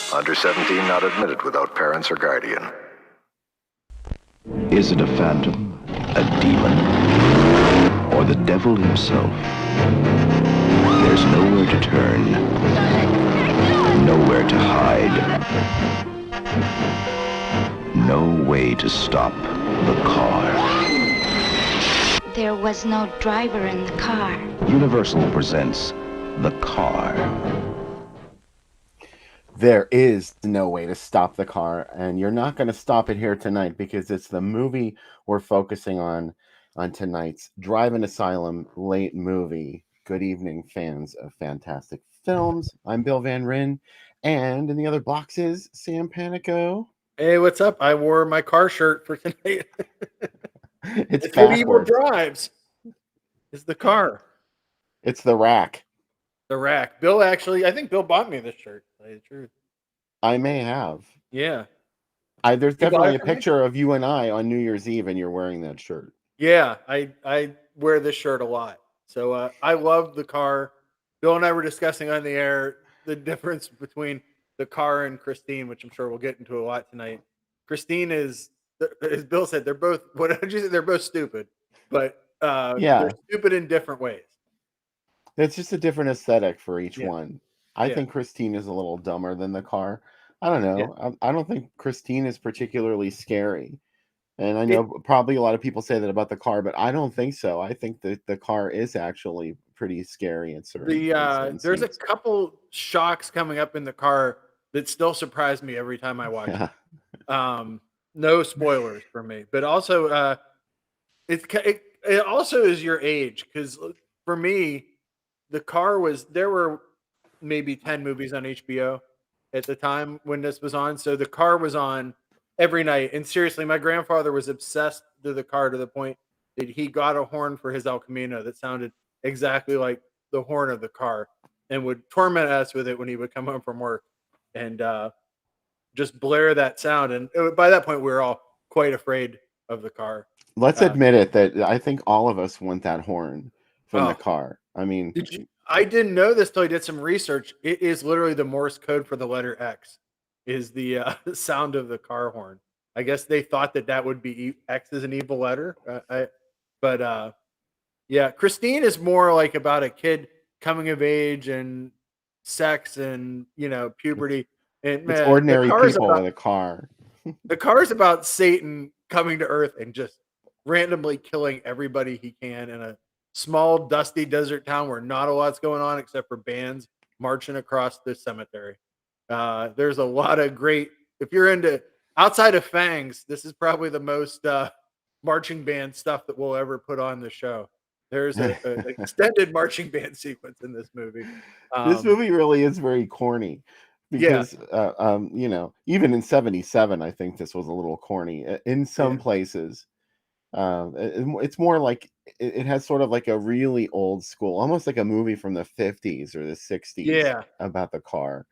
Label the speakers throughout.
Speaker 1: Under 17 not admitted without parents or guardian.
Speaker 2: Is it a phantom, a demon, or the devil himself? There's nowhere to turn, nowhere to hide, no way to stop the car.
Speaker 3: There was no driver in the car.
Speaker 2: Universal presents The Car.
Speaker 4: There is no way to stop the car, and you're not going to stop it here tonight because it's the movie we're focusing on tonight's Drive-In Asylum late movie. Good evening, fans of fantastic Films. I'm Bill Van Ryn. And in the other box is Sam Panico.
Speaker 5: Hey, what's up? I wore my car shirt for tonight.
Speaker 4: It's
Speaker 5: Good Evil
Speaker 4: backwards.
Speaker 5: Drives is the car.
Speaker 4: It's the rack.
Speaker 5: The rack. Bill I think Bill bought me this shirt, to tell you the truth.
Speaker 4: I may have.
Speaker 5: Yeah.
Speaker 4: There's
Speaker 5: You bought
Speaker 4: definitely
Speaker 5: it
Speaker 4: a
Speaker 5: for me?
Speaker 4: picture of you and I on New Year's Eve, and you're wearing that shirt.
Speaker 5: Yeah, I wear this shirt a lot. So I love the car. Bill and I were discussing on the air the difference between the car and Christine, which I'm sure we'll get into a lot tonight. Christine is, as Bill said, they're both, what did you say? They're both stupid, but
Speaker 4: Yeah.
Speaker 5: they're stupid in different ways.
Speaker 4: It's just a different aesthetic for each
Speaker 5: Yeah.
Speaker 4: one. I
Speaker 5: Yeah.
Speaker 4: think Christine is a little dumber than the car. I don't know. I don't think Christine is particularly scary. And I know probably a lot of people say that about the car, but I don't think so. I think that the car is actually pretty scary in certain
Speaker 5: There's a
Speaker 4: instances.
Speaker 5: couple shocks coming up in the car that still surprise me every time I watch
Speaker 4: Yeah.
Speaker 5: it. No spoilers for me, but also it also is your age, because for me, there were maybe 10 movies on HBO at the time when this was on. So the car was on every night. And seriously, my grandfather was obsessed with the car to the point that he got a horn for his El Camino that sounded exactly like the horn of the car, and would torment us with it when he would come home from work and just blare that sound. And by that point, we were all quite afraid of the car.
Speaker 4: Let's
Speaker 5: Uh,
Speaker 4: admit it that I think all of us want that horn from the
Speaker 5: oh,
Speaker 4: car. I mean,
Speaker 5: I didn't know this till I did some research. It is literally the Morse code for the letter X, is the sound of the car horn. I guess they thought that would be X is an evil letter. Yeah, Christine is more like about a kid coming of age and sex and puberty. And
Speaker 4: it's
Speaker 5: man,
Speaker 4: ordinary people with a car.
Speaker 5: the car is about Satan coming to Earth and just randomly killing everybody he can in a small, dusty desert town where not a lot's going on except for bands marching across the cemetery. There's a lot of great. If you're into outside of Fangs, this is probably the most marching band stuff that we'll ever put on the show. There's an extended marching band sequence in this movie.
Speaker 4: This movie really is very corny because, even in 77, I think this was a little corny in some places. It's more like it has sort of like a really old school, almost like a movie from the 50s or the 60s about the car.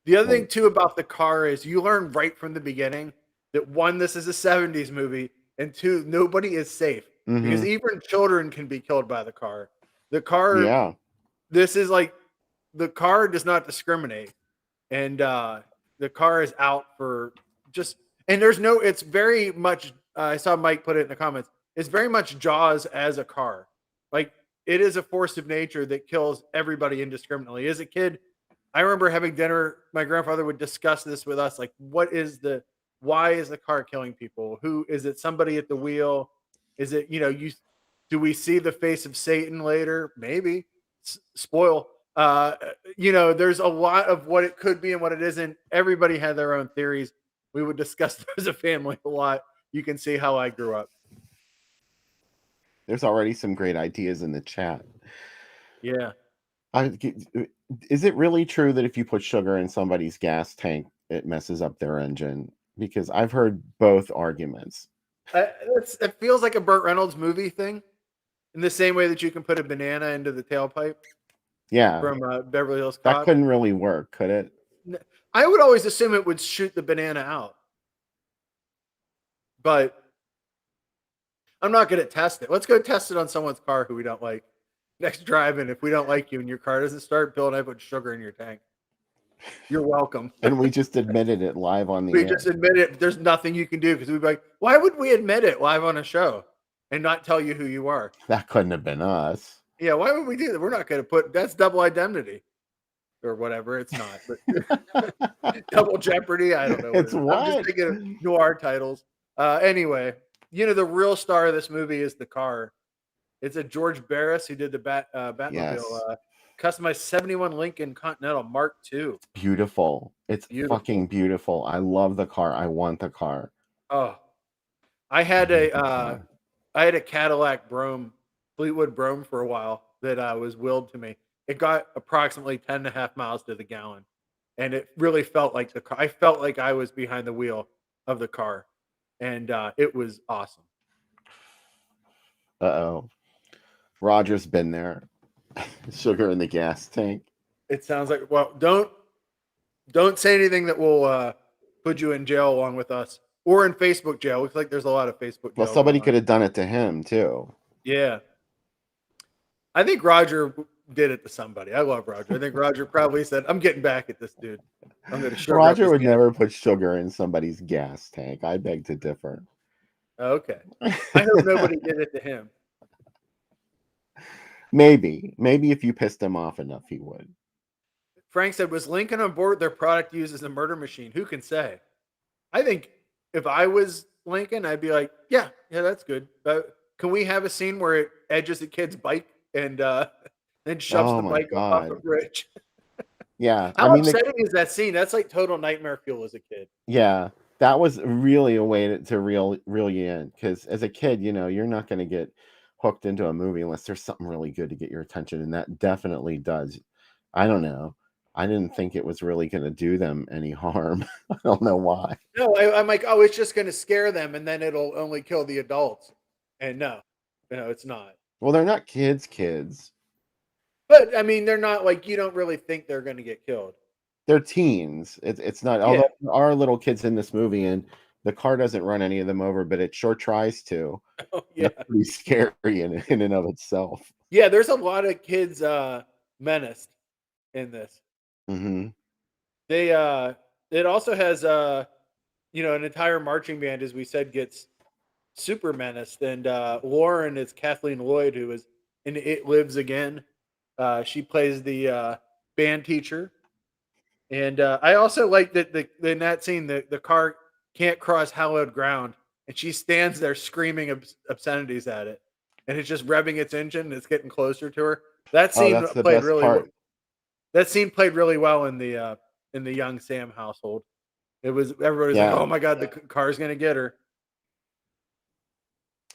Speaker 5: The other thing too about the car is you learn right from the beginning that one, this is a 70s movie, and two, nobody is safe because even children can be killed by the car. The car, this is like, the car does not discriminate, and the car is out for just, and it's very much, I saw Mike put it in the comments, it's very much Jaws as a car. Like, it is a force of nature that kills everybody indiscriminately. As a kid, I remember having dinner, my grandfather would discuss this with us, like, why is the car killing people? Who is it? Somebody at the wheel? Is it, do we see the face of Satan later? Maybe. Spoil. There's a lot of what it could be and what it isn't. Everybody had their own theories. We would discuss them as a family a lot. You can see how I grew up.
Speaker 4: There's already some great ideas in the chat.
Speaker 5: Yeah.
Speaker 4: Is it really true that if you put sugar in somebody's gas tank, it messes up their engine? Because I've heard both arguments.
Speaker 5: It feels like a Burt Reynolds movie thing, in the same way that you can put a banana into the tailpipe.
Speaker 4: Yeah.
Speaker 5: From Beverly Hills Cop.
Speaker 4: That couldn't really work, could it?
Speaker 5: I would always assume it would shoot the banana out. But I'm not going to test it. Let's go test it on someone's car who we don't like. Next drive-in, if we don't like you and your car doesn't start, Bill and I put sugar in your tank. You're welcome.
Speaker 4: And we just admitted it live on the air.
Speaker 5: We just admit it. There's nothing you can do, because we'd be like, why would we admit it live on a show and not tell you who you are?
Speaker 4: That couldn't have been us.
Speaker 5: Yeah, why would we do that? We're not going to that's double identity or whatever. It's not. But double jeopardy. I don't know.
Speaker 4: It's what?
Speaker 5: I'm just thinking of noir titles. Anyway, the real star of this movie is the car. It's a George Barris who did the Batmobile.
Speaker 4: Yes.
Speaker 5: Customized 71 Lincoln Continental Mark II.
Speaker 4: Beautiful. It's fucking beautiful. I love the car. I want the car.
Speaker 5: Oh, I had a Cadillac Brougham, Fleetwood Brougham for a while that was willed to me. it got approximately 10.5 miles to the gallon. And it really felt like the car. I felt like I was behind the wheel of the car. And it was awesome.
Speaker 4: Uh-oh. Roger's been there. Sugar in the gas tank.
Speaker 5: It sounds like, well, don't say anything that will put you in jail along with us or in Facebook jail. Looks like there's a lot of Facebook jail.
Speaker 4: Well, somebody could have done it to him too.
Speaker 5: Yeah. I think Roger did it to somebody. I love Roger. I think Roger probably said, I'm getting back at this dude. I'm going to show
Speaker 4: Roger would never put sugar in somebody's gas tank. I beg to differ.
Speaker 5: Okay. I hope nobody did it to him.
Speaker 4: Maybe if you pissed him off enough, he would.
Speaker 5: Frank said, was Lincoln on board their product used as a murder machine? Who can say? I think if I was Lincoln, I'd be like, yeah, that's good. Can we have a scene where it edges a kid's bike and then shoves the bike off a bridge?
Speaker 4: Yeah.
Speaker 5: How upsetting is that scene? That's like total nightmare fuel as a kid.
Speaker 4: Yeah. That was really a way to reel you in. Because as a kid, you're not going to get hooked into a movie unless there's something really good to get your attention. And that definitely does. I don't know. I didn't think it was really going to do them any harm. I don't know why.
Speaker 5: No, I'm like, oh, it's just going to scare them and then it'll only kill the adults. And no, it's not.
Speaker 4: Well, they're not kids.
Speaker 5: But, I mean, they're not like, you don't really think they're going to get killed.
Speaker 4: They're teens. It's not, although there are little kids in this movie and the car doesn't run any of them over, but it sure tries to.
Speaker 5: Oh, yeah.
Speaker 4: That's pretty scary in and of itself.
Speaker 5: Yeah, there's a lot of kids menaced in this.
Speaker 4: Mm-hmm.
Speaker 5: It also has an entire marching band, as we said, gets super menaced, and Lauren is Kathleen Lloyd, who is in It Lives Again. She plays the band teacher, and I also like that in that scene the car can't cross hallowed ground, and she stands there screaming obscenities at it, and it's just revving its engine, and it's getting closer to her. That scene played really well. That scene played really well in the young Sam household. Everybody's like, "Oh my god, the car's gonna get her."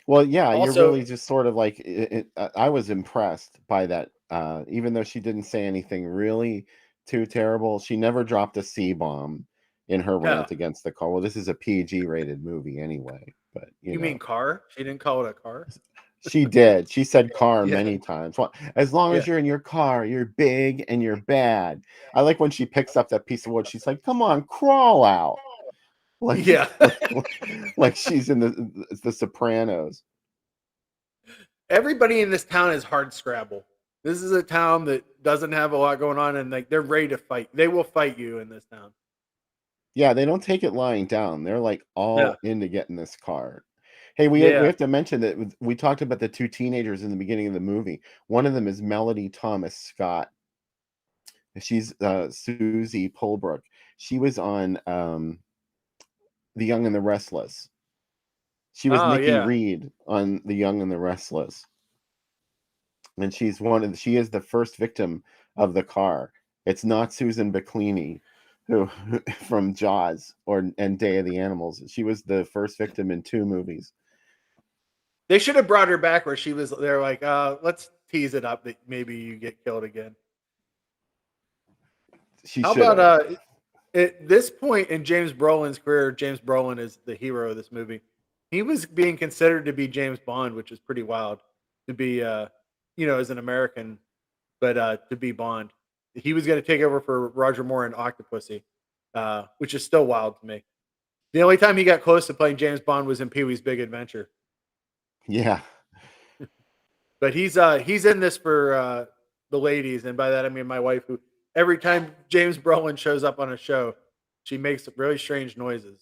Speaker 4: Well, yeah, you're really just sort of like I was impressed by that. Even though she didn't say anything really too terrible, she never dropped a C-bomb in her rant against the car. Well, this is a PG-rated movie anyway, but
Speaker 5: you mean car? She didn't call it a car.
Speaker 4: She did. She said car many times. Well, as long as you're in your car, you're big and you're bad. I like when she picks up that piece of wood. She's like, "Come on, crawl out." Like, like she's in the Sopranos.
Speaker 5: Everybody in this town is hard scrabble. This is a town that doesn't have a lot going on, and like they're ready to fight. They will fight you in this town.
Speaker 4: Yeah, they don't take it lying down. They're like all into getting this car. Hey, we have to mention that we talked about the two teenagers in the beginning of the movie. One of them is Melody Thomas Scott. She's Susie Polbrook. She was on The Young and the Restless. She was Nikki Reed on The Young and the Restless. And she is the first victim of the car. It's not Susan Baclini who from Jaws and Day of the Animals. She was the first victim in 2 movies.
Speaker 5: They should have brought her back where she was. They're like, let's tease it up that maybe you get killed again. How about at this point in James Brolin's career, James Brolin is the hero of this movie. He was being considered to be James Bond, which is pretty wild to be, as an American, but to be Bond. He was going to take over for Roger Moore in Octopussy, which is still wild to me. The only time he got close to playing James Bond was in Pee-wee's Big Adventure.
Speaker 4: Yeah.
Speaker 5: But he's in this for the ladies, and by that I mean my wife, who every time James Brolin shows up on a show, she makes really strange noises.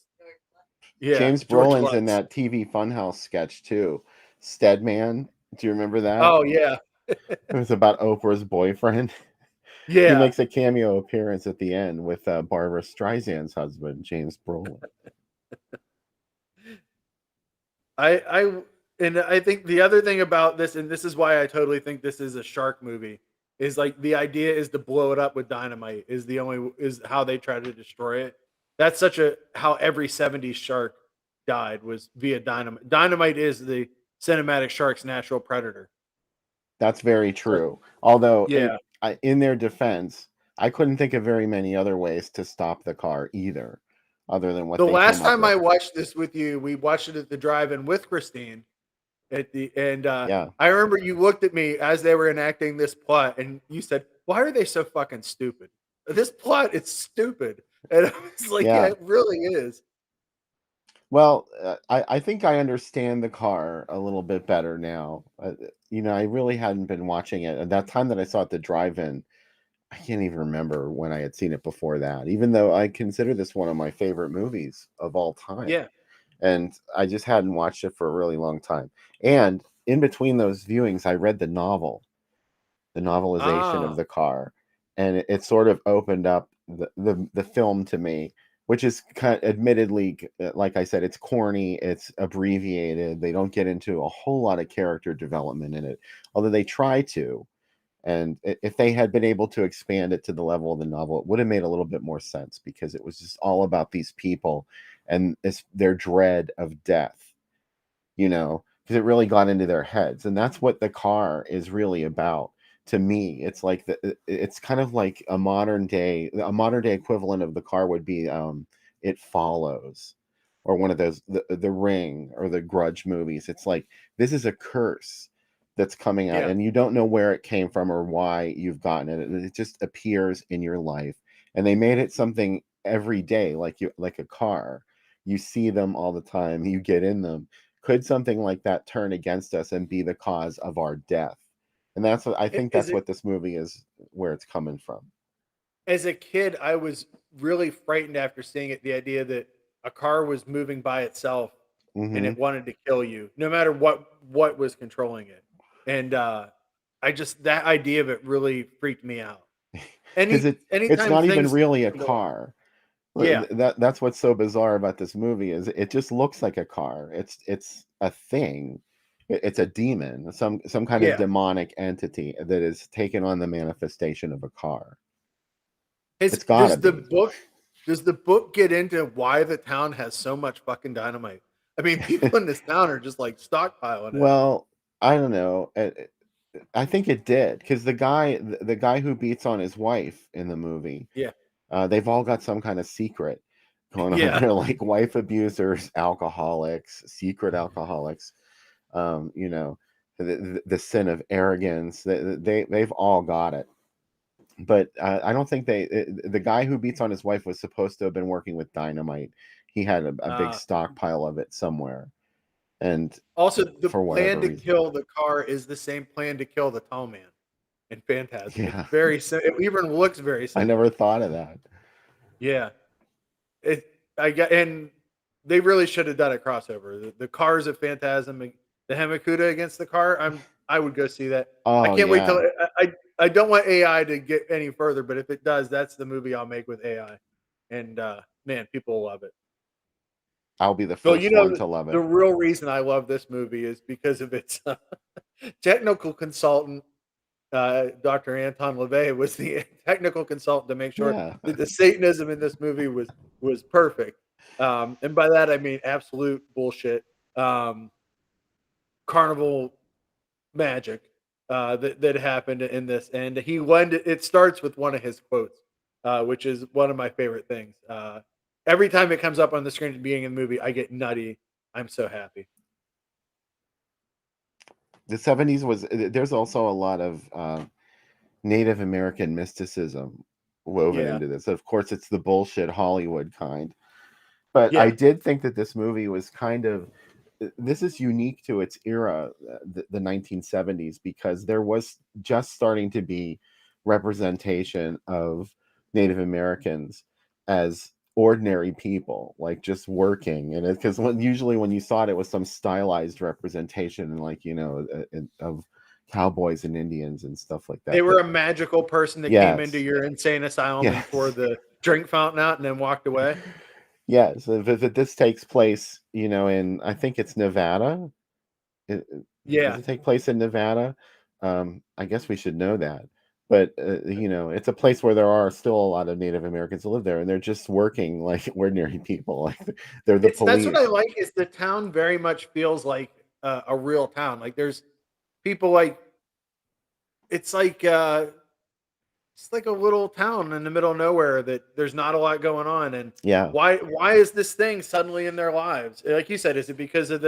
Speaker 5: Yeah,
Speaker 4: James Brolin's in that TV Funhouse sketch too. Steadman. Do you remember that?
Speaker 5: Oh yeah.
Speaker 4: It was about Oprah's boyfriend.
Speaker 5: Yeah.
Speaker 4: He makes a cameo appearance at the end with Barbara Streisand's husband, James Brolin.
Speaker 5: I think the other thing about this, and this is why I totally think this is a shark movie, is like the idea is to blow it up with dynamite is how they try to destroy it. That's how every 70s shark died, was via dynamite. Dynamite is the cinematic shark's natural predator.
Speaker 4: That's very true. Although in their defense, I couldn't think of very many other ways to stop the car either, other than what
Speaker 5: The
Speaker 4: they came
Speaker 5: last
Speaker 4: up
Speaker 5: time I
Speaker 4: with.
Speaker 5: watched this with you, we watched it at the drive-in with Christine.
Speaker 4: Yeah.
Speaker 5: I remember you looked at me as they were enacting this plot, and you said, "Why are they so fucking stupid? This plot is stupid." And I was like, "Yeah,
Speaker 4: Yeah.
Speaker 5: it really is."
Speaker 4: Well, I think I understand the car a little bit better now. I really hadn't been watching it. At that time that I saw it at the drive-in, I can't even remember when I had seen it before that, even though I consider this one of my favorite movies of all time.
Speaker 5: Yeah.
Speaker 4: And I just hadn't watched it for a really long time. And in between those viewings, I read the novelization of
Speaker 5: Ah,
Speaker 4: the car, and it sort of opened up the film to me, which is kind of, admittedly, like I said, it's corny, it's abbreviated. They don't get into a whole lot of character development in it, although they try to. And if they had been able to expand it to the level of the novel, it would have made a little bit more sense, because it was just all about these people and their dread of death, because it really got into their heads. And that's what the car is really about. To me, it's like it's kind of like a modern day equivalent of the car would be It Follows, or one of those, the Ring or the Grudge movies. It's like, this is a curse that's coming out,
Speaker 5: yeah.
Speaker 4: and you don't know where it came from or why you've gotten it. It just appears in your life, and they made it something every day, like a car. You see them all the time, you get in them. Could something like that turn against us and be the cause of our death? And that's what I think,
Speaker 5: As
Speaker 4: that's
Speaker 5: a
Speaker 4: what this movie is, where it's coming from.
Speaker 5: as a kid, I was really frightened after seeing it. The idea that a car was moving by itself and
Speaker 4: Hmm.
Speaker 5: it wanted to kill you, no matter what was controlling it. And I just that idea of it really freaked me out.
Speaker 4: Because it's
Speaker 5: Anytime
Speaker 4: not even
Speaker 5: things
Speaker 4: really a
Speaker 5: well,
Speaker 4: car.
Speaker 5: yeah,
Speaker 4: That's what's so bizarre about this movie, is it just looks like a car. It's a thing. It's a demon, some kind of
Speaker 5: yeah.
Speaker 4: demonic entity that is taken on the manifestation of a car.
Speaker 5: Is
Speaker 4: It's gotta be.
Speaker 5: does the book get into why the town has so much fucking dynamite? I mean, people in this town are just like stockpiling it.
Speaker 4: Well, I don't know. I think it did, because the guy who beats on his wife in the movie,
Speaker 5: Yeah,
Speaker 4: they've all got some kind of secret going on.
Speaker 5: yeah.
Speaker 4: They're like wife abusers, alcoholics, secret alcoholics. You know, the sin of arrogance. They've all got it. But I don't think the guy who beats on his wife was supposed to have been working with dynamite. He had a big
Speaker 5: Uh,
Speaker 4: stockpile of it somewhere, and
Speaker 5: Also, the
Speaker 4: for
Speaker 5: plan
Speaker 4: whatever
Speaker 5: to
Speaker 4: reason.
Speaker 5: kill the car is the same plan to kill the tall man in Phantasm. It's
Speaker 4: Yeah,
Speaker 5: very it even looks very
Speaker 4: I
Speaker 5: similar.
Speaker 4: never thought of that.
Speaker 5: Yeah. It I get and they really should have done a crossover. The cars of Phantasm, and the Hamakuta against the car. I would go see that. I
Speaker 4: Oh
Speaker 5: can't wait till
Speaker 4: yeah,
Speaker 5: I don't want AI to get any further, but if it does, that's the movie I'll make with AI. And man, people will love it.
Speaker 4: I'll be the
Speaker 5: Well, you
Speaker 4: first
Speaker 5: know,
Speaker 4: one to love
Speaker 5: the
Speaker 4: it.
Speaker 5: real reason I love this movie is because of its technical consultant, Dr. Anton LaVey was the technical consultant to make sure
Speaker 4: Yeah.
Speaker 5: that the Satanism in this movie was perfect. And by that I mean absolute bullshit. Um, Carnival magic that happened in this, and he lended. It starts with one of his quotes, which is one of my favorite things. Every time it comes up on the screen at the beginning of the movie, I get nutty. I'm so happy.
Speaker 4: The 70s was, there's also a lot of Native American mysticism woven
Speaker 5: Yeah,
Speaker 4: into this. Of course, it's the bullshit Hollywood kind. But I
Speaker 5: yeah.
Speaker 4: did think that this movie was kind of, this is unique to its era, the 1970s, because there was just starting to be representation of Native Americans as ordinary people, like just working. And it, because usually when you saw it, it was some stylized representation, like, of cowboys and Indians and stuff like
Speaker 5: They
Speaker 4: that.
Speaker 5: were
Speaker 4: But
Speaker 5: a magical person that came into
Speaker 4: yes,
Speaker 5: your insane asylum and poured
Speaker 4: yes.
Speaker 5: the drink fountain out and then walked away.
Speaker 4: Yes, if this takes place, in, I think it's Nevada. Does
Speaker 5: Yeah,
Speaker 4: it take place in Nevada? I guess we should know that. But it's a place where there are still a lot of Native Americans who live there, and they're just working like ordinary people. Like they're the
Speaker 5: that's what I
Speaker 4: police.
Speaker 5: like. Is the town very much feels like a real town. Like there's people like it's like it's like a little town in the middle of nowhere that there's not a lot going on. And
Speaker 4: Yeah.
Speaker 5: why is this thing suddenly in their lives? Like you said, is it because of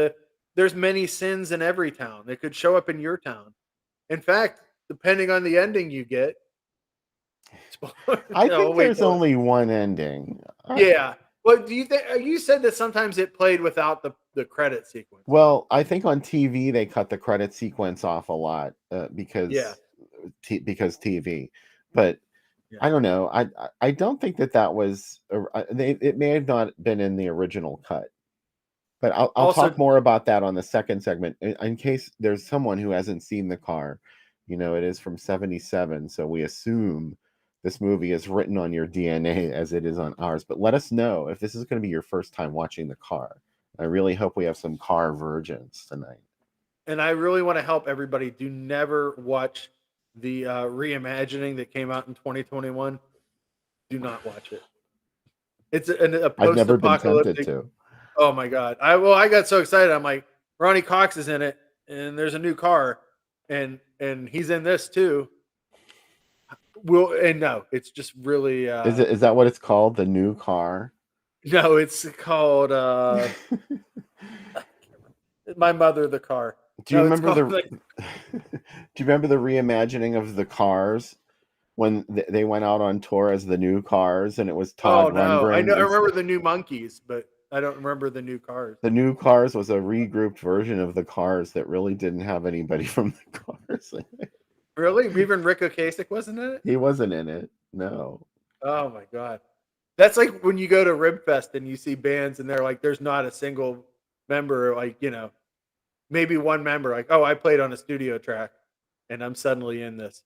Speaker 5: there's many sins in every town that could show up in your town? In fact, depending on the ending you get,
Speaker 4: I
Speaker 5: no,
Speaker 4: think
Speaker 5: wait,
Speaker 4: there's only one ending.
Speaker 5: yeah. But do you think you said that sometimes it played without the credit sequence?
Speaker 4: Well, I think on TV they cut the credit sequence off a lot
Speaker 5: Yeah,
Speaker 4: because TV. But
Speaker 5: yeah.
Speaker 4: I don't know. I don't think that was it may have not been in the original cut. But I'll
Speaker 5: Also,
Speaker 4: talk more about that on the second segment in case there's someone who hasn't seen the car. It is from 77, so we assume this movie is written on your DNA as it is on ours. But let us know if this is going to be your first time watching the car. I really hope we have some car virgins tonight.
Speaker 5: and I really want to help everybody. Do never watch the reimagining that came out in 2021. Do not watch it. It's a
Speaker 4: I've never been tempted
Speaker 5: post-apocalyptic.
Speaker 4: to.
Speaker 5: Oh my god! I got so excited. I'm like, Ronnie Cox is in it, and there's a new car, and he's in this too. No, it's just really.
Speaker 4: Is that what it's called? The new car?
Speaker 5: No, it's called My Mother the Car.
Speaker 4: Do you
Speaker 5: No, it's
Speaker 4: remember
Speaker 5: called,
Speaker 4: do you remember the reimagining of the Cars when they went out on tour as the new Cars and it was
Speaker 5: Oh
Speaker 4: Todd
Speaker 5: no, I
Speaker 4: Rundgren?
Speaker 5: know. I remember the new Monkeys, but I don't remember the new Cars.
Speaker 4: The new Cars was a regrouped version of the Cars that really didn't have anybody from the Cars in it.
Speaker 5: Really? Even Rick Ocasek wasn't in it?
Speaker 4: He wasn't in it. No.
Speaker 5: Oh my god. That's like when you go to Ribfest and you see bands and they're like, there's not a single member, like, maybe one member, like, oh, I played on a studio track and I'm suddenly in this.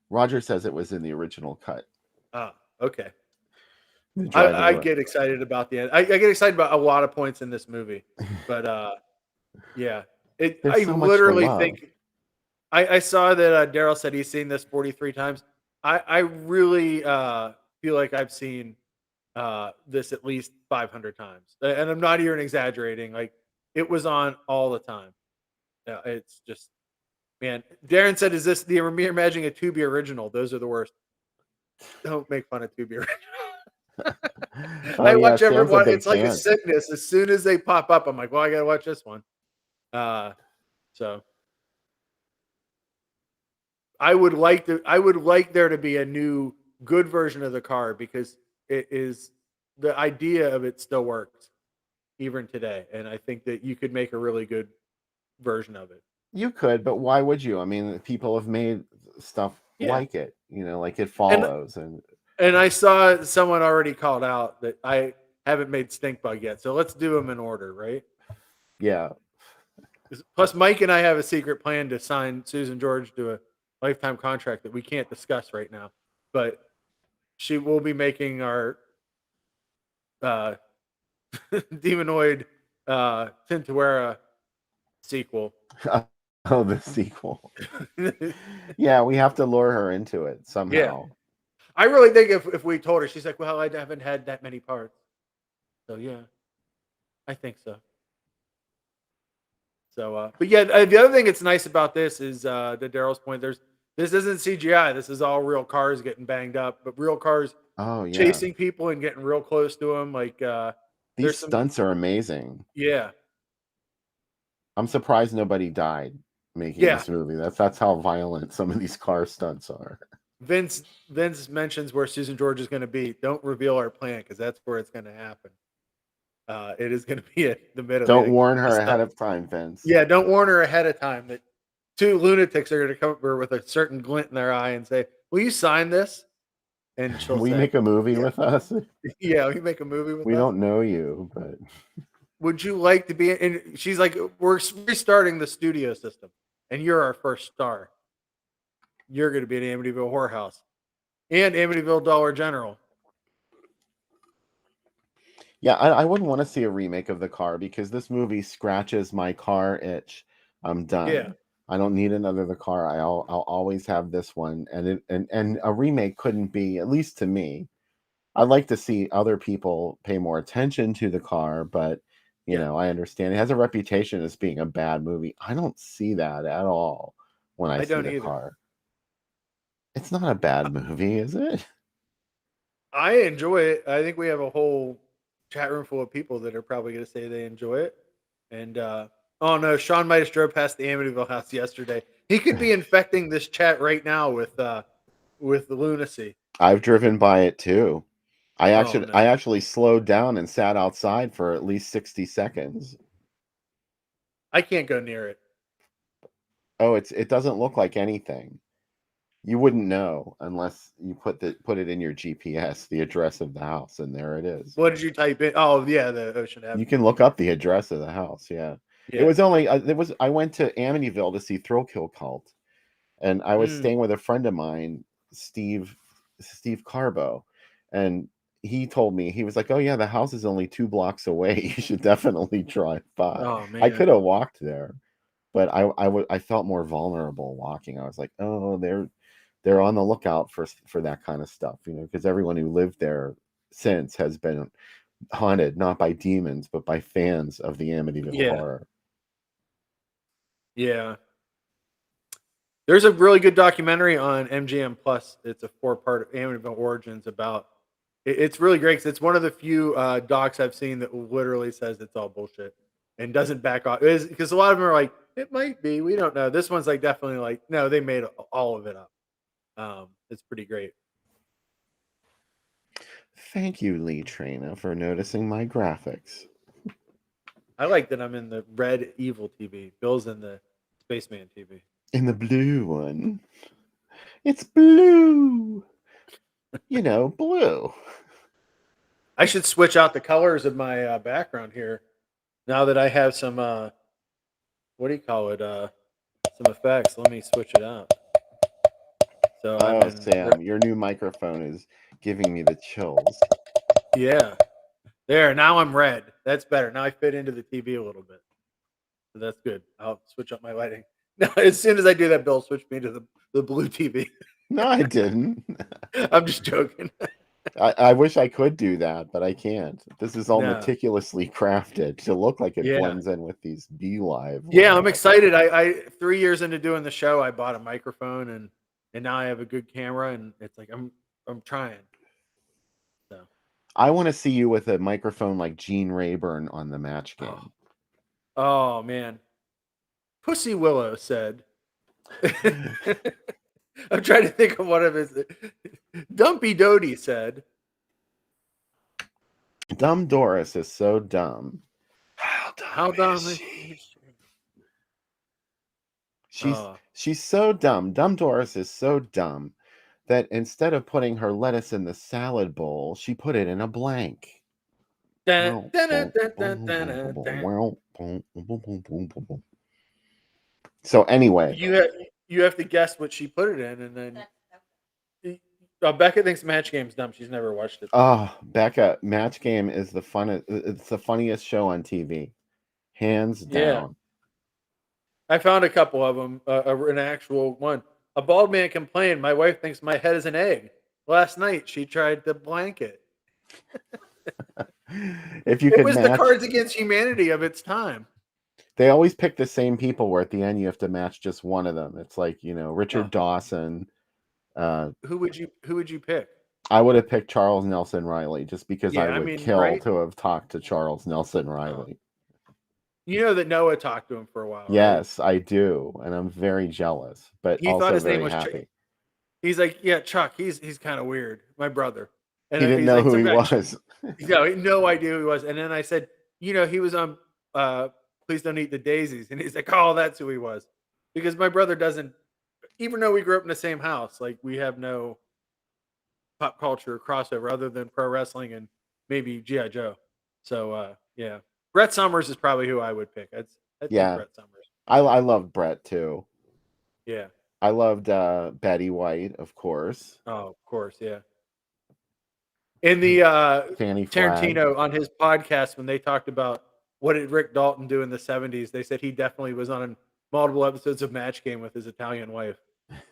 Speaker 4: Roger says it was in the original cut.
Speaker 5: Oh, okay.
Speaker 4: I
Speaker 5: get excited about the end. I get excited about a lot of points in this movie, but yeah, I
Speaker 4: so much to
Speaker 5: literally
Speaker 4: love.
Speaker 5: think I saw that Daryl said he's seen this 43 times. I really feel like I've seen this at least 500 times, and I'm not even exaggerating. Like, it was on all the time. Yeah, it's just, man. Darren said, "Is this the reimagining a Tubi original? Those are the worst." Don't make fun of Tubi original. I watch everyone. It's like a sickness. As soon as they pop up, I'm like, well, I gotta watch this one. So I would like there to be a new good version of the car, because it is, the idea of it still works even today, and I think that you could make a really good version of it.
Speaker 4: You could, but why would you? I mean, people have made stuff like it, like It Follows.
Speaker 5: And I saw someone already called out that I haven't made Stink Bug yet. So let's do them in order, right?
Speaker 4: Yeah.
Speaker 5: Plus, Mike and I have a secret plan to sign Susan George to a lifetime contract that we can't discuss right now. But she will be making our Demonoid Tintuera sequel.
Speaker 4: Oh, the sequel. Yeah, we have to lure her into it somehow.
Speaker 5: Yeah. I really think if we told her, she's like, well, I haven't had that many parts. So, yeah, I think so. So, but yeah, the other thing that's nice about this is, to Daryl's point, this isn't CGI. This is all real cars getting banged up, but real cars chasing people and getting real close to them. Like,
Speaker 4: these stunts are amazing.
Speaker 5: Yeah.
Speaker 4: I'm surprised nobody died making this movie. That's how violent some of these car stunts are.
Speaker 5: Vince mentions where Susan George is going to be. Don't reveal our plan, because that's where it's going to happen. It is going to be at the middle.
Speaker 4: Don't warn her ahead of time, Vince.
Speaker 5: Yeah, don't warn her ahead of time that two lunatics are going to come up with a certain glint in their eye and say, will you sign this? And she'll say,
Speaker 4: make a movie with us?
Speaker 5: Yeah, we make a movie with us.
Speaker 4: We don't know you, but
Speaker 5: would you like to be in? She's like, we're restarting the studio system, and you're our first star. You're going to be in Amityville Whorehouse and Amityville Dollar General.
Speaker 4: Yeah, I wouldn't want to see a remake of The Car, because this movie scratches my car itch. I'm done.
Speaker 5: Yeah.
Speaker 4: I don't need another The Car. I'll always have this one, and a remake couldn't be, at least to me. I'd like to see other people pay more attention to The Car, but you know, I understand it has a reputation as being a bad movie. I don't see that at all when I see The Car. It's not a bad movie, is it?
Speaker 5: I enjoy it. I think we have a whole chat room full of people that are probably going to say they enjoy it. And oh no, Sean might have drove past the Amityville house yesterday. He could be infecting this chat right now with the lunacy.
Speaker 4: I've driven by it too. I
Speaker 5: Oh
Speaker 4: actually
Speaker 5: no,
Speaker 4: I actually slowed down and sat outside for at least 60 seconds.
Speaker 5: I can't go near it.
Speaker 4: Oh, it doesn't look like anything. You wouldn't know unless you put it in your GPS, the address of the house, and there it is.
Speaker 5: What did you type in? Oh yeah, the Ocean Avenue.
Speaker 4: You can look up the address of the house. Yeah,
Speaker 5: Yeah.
Speaker 4: it was only I went to Amityville to see Thrill Kill Cult, and I was staying with a friend of mine, Steve Carbo, and he told me, he was like, "Oh yeah, the house is only 2 blocks away. You should definitely drive by."
Speaker 5: Oh
Speaker 4: I
Speaker 5: man.
Speaker 4: could have walked there, but I felt more vulnerable walking. I was like, "Oh, they're on the lookout for that kind of stuff, because everyone who lived there since has been haunted not by demons but by fans of the Amityville
Speaker 5: Yeah.
Speaker 4: horror."
Speaker 5: Yeah. There's a really good documentary on MGM Plus. It's a 4-part Amityville Origins about. It's really great because it's one of the few docs I've seen that literally says it's all bullshit and doesn't back off. Because a lot of them are like, it might be, we don't know. This one's like definitely like, no, they made all of it up. It's pretty great.
Speaker 4: Thank you, Lee Trina, for noticing my graphics.
Speaker 5: I like that I'm in the red evil TV. Bill's in the Spaceman TV.
Speaker 4: In the blue one. It's blue. Blue.
Speaker 5: I should switch out the colors of my background here now that I have some what do you call it? Some effects. Let me switch it out. So I'm in
Speaker 4: Sam, your new microphone is giving me the chills.
Speaker 5: Yeah. There, now I'm red. That's better. Now I fit into the TV a little bit. So that's good. I'll switch up my lighting. Now, as soon as I do that, Bill, switch me to the blue TV.
Speaker 4: No, I didn't.
Speaker 5: I'm just joking.
Speaker 4: I wish I could do that, but I can't. This is all
Speaker 5: No.
Speaker 4: meticulously crafted to look like it
Speaker 5: Yeah.
Speaker 4: blends in with these BeLive.
Speaker 5: Yeah, I'm excited. I 3 years into doing the show, I bought a microphone and now I have a good camera, and it's like I'm trying. So
Speaker 4: I want to see you with a microphone like Gene Rayburn on the Match Game.
Speaker 5: Oh man. Pussy Willow said. I'm trying to think of one of his. Dumpy Doty said.
Speaker 4: Dumb Doris is so dumb.
Speaker 5: How dumb is she?
Speaker 4: She's so dumb. Dumb Doris is so dumb that instead of putting her lettuce in the salad bowl, she put it in a blank. So anyway,
Speaker 5: you have to guess what she put it in, and then Becca thinks Match Game's dumb. She's never watched it.
Speaker 4: Oh, Becca, Match Game is the funnest. It's the funniest show on TV, hands down.
Speaker 5: Yeah. I found a couple of them. An actual one. A bald man complained, "My wife thinks my head is an egg. Last night she tried to blank it."
Speaker 4: If you
Speaker 5: it
Speaker 4: could
Speaker 5: was
Speaker 4: match,
Speaker 5: the Cards Against Humanity of its time.
Speaker 4: They always pick the same people where at the end you have to match just one of them. It's like, Richard Dawson.
Speaker 5: Who would you pick?
Speaker 4: I would have picked Charles Nelson Riley just because I would kill
Speaker 5: right?
Speaker 4: to have talked to Charles Nelson Riley.
Speaker 5: You know that Noah talked to him for a while.
Speaker 4: Yes,
Speaker 5: right?
Speaker 4: I do, and I'm very jealous, but
Speaker 5: he
Speaker 4: also
Speaker 5: thought his
Speaker 4: very
Speaker 5: name was
Speaker 4: happy.
Speaker 5: He's like, yeah, Chuck. He's kind of weird. My brother. And
Speaker 4: he didn't know
Speaker 5: like,
Speaker 4: who he was.
Speaker 5: No idea who he was. And then I said, he was on Please Don't Eat the Daisies, and he's like, oh, that's who he was, because my brother doesn't. Even though we grew up in the same house, like we have no pop culture crossover other than pro wrestling and maybe G.I. Joe. So yeah, Brett Summers is probably who I would pick. I'd think Brett Summers.
Speaker 4: I loved Brett too.
Speaker 5: Yeah.
Speaker 4: I loved Betty White, of course.
Speaker 5: Oh, of course, yeah. In the
Speaker 4: Fanny
Speaker 5: Tarantino
Speaker 4: Flagg.
Speaker 5: on his podcast, when they talked about what did Rick Dalton do in the 70s, they said he definitely was on multiple episodes of Match Game with his Italian wife.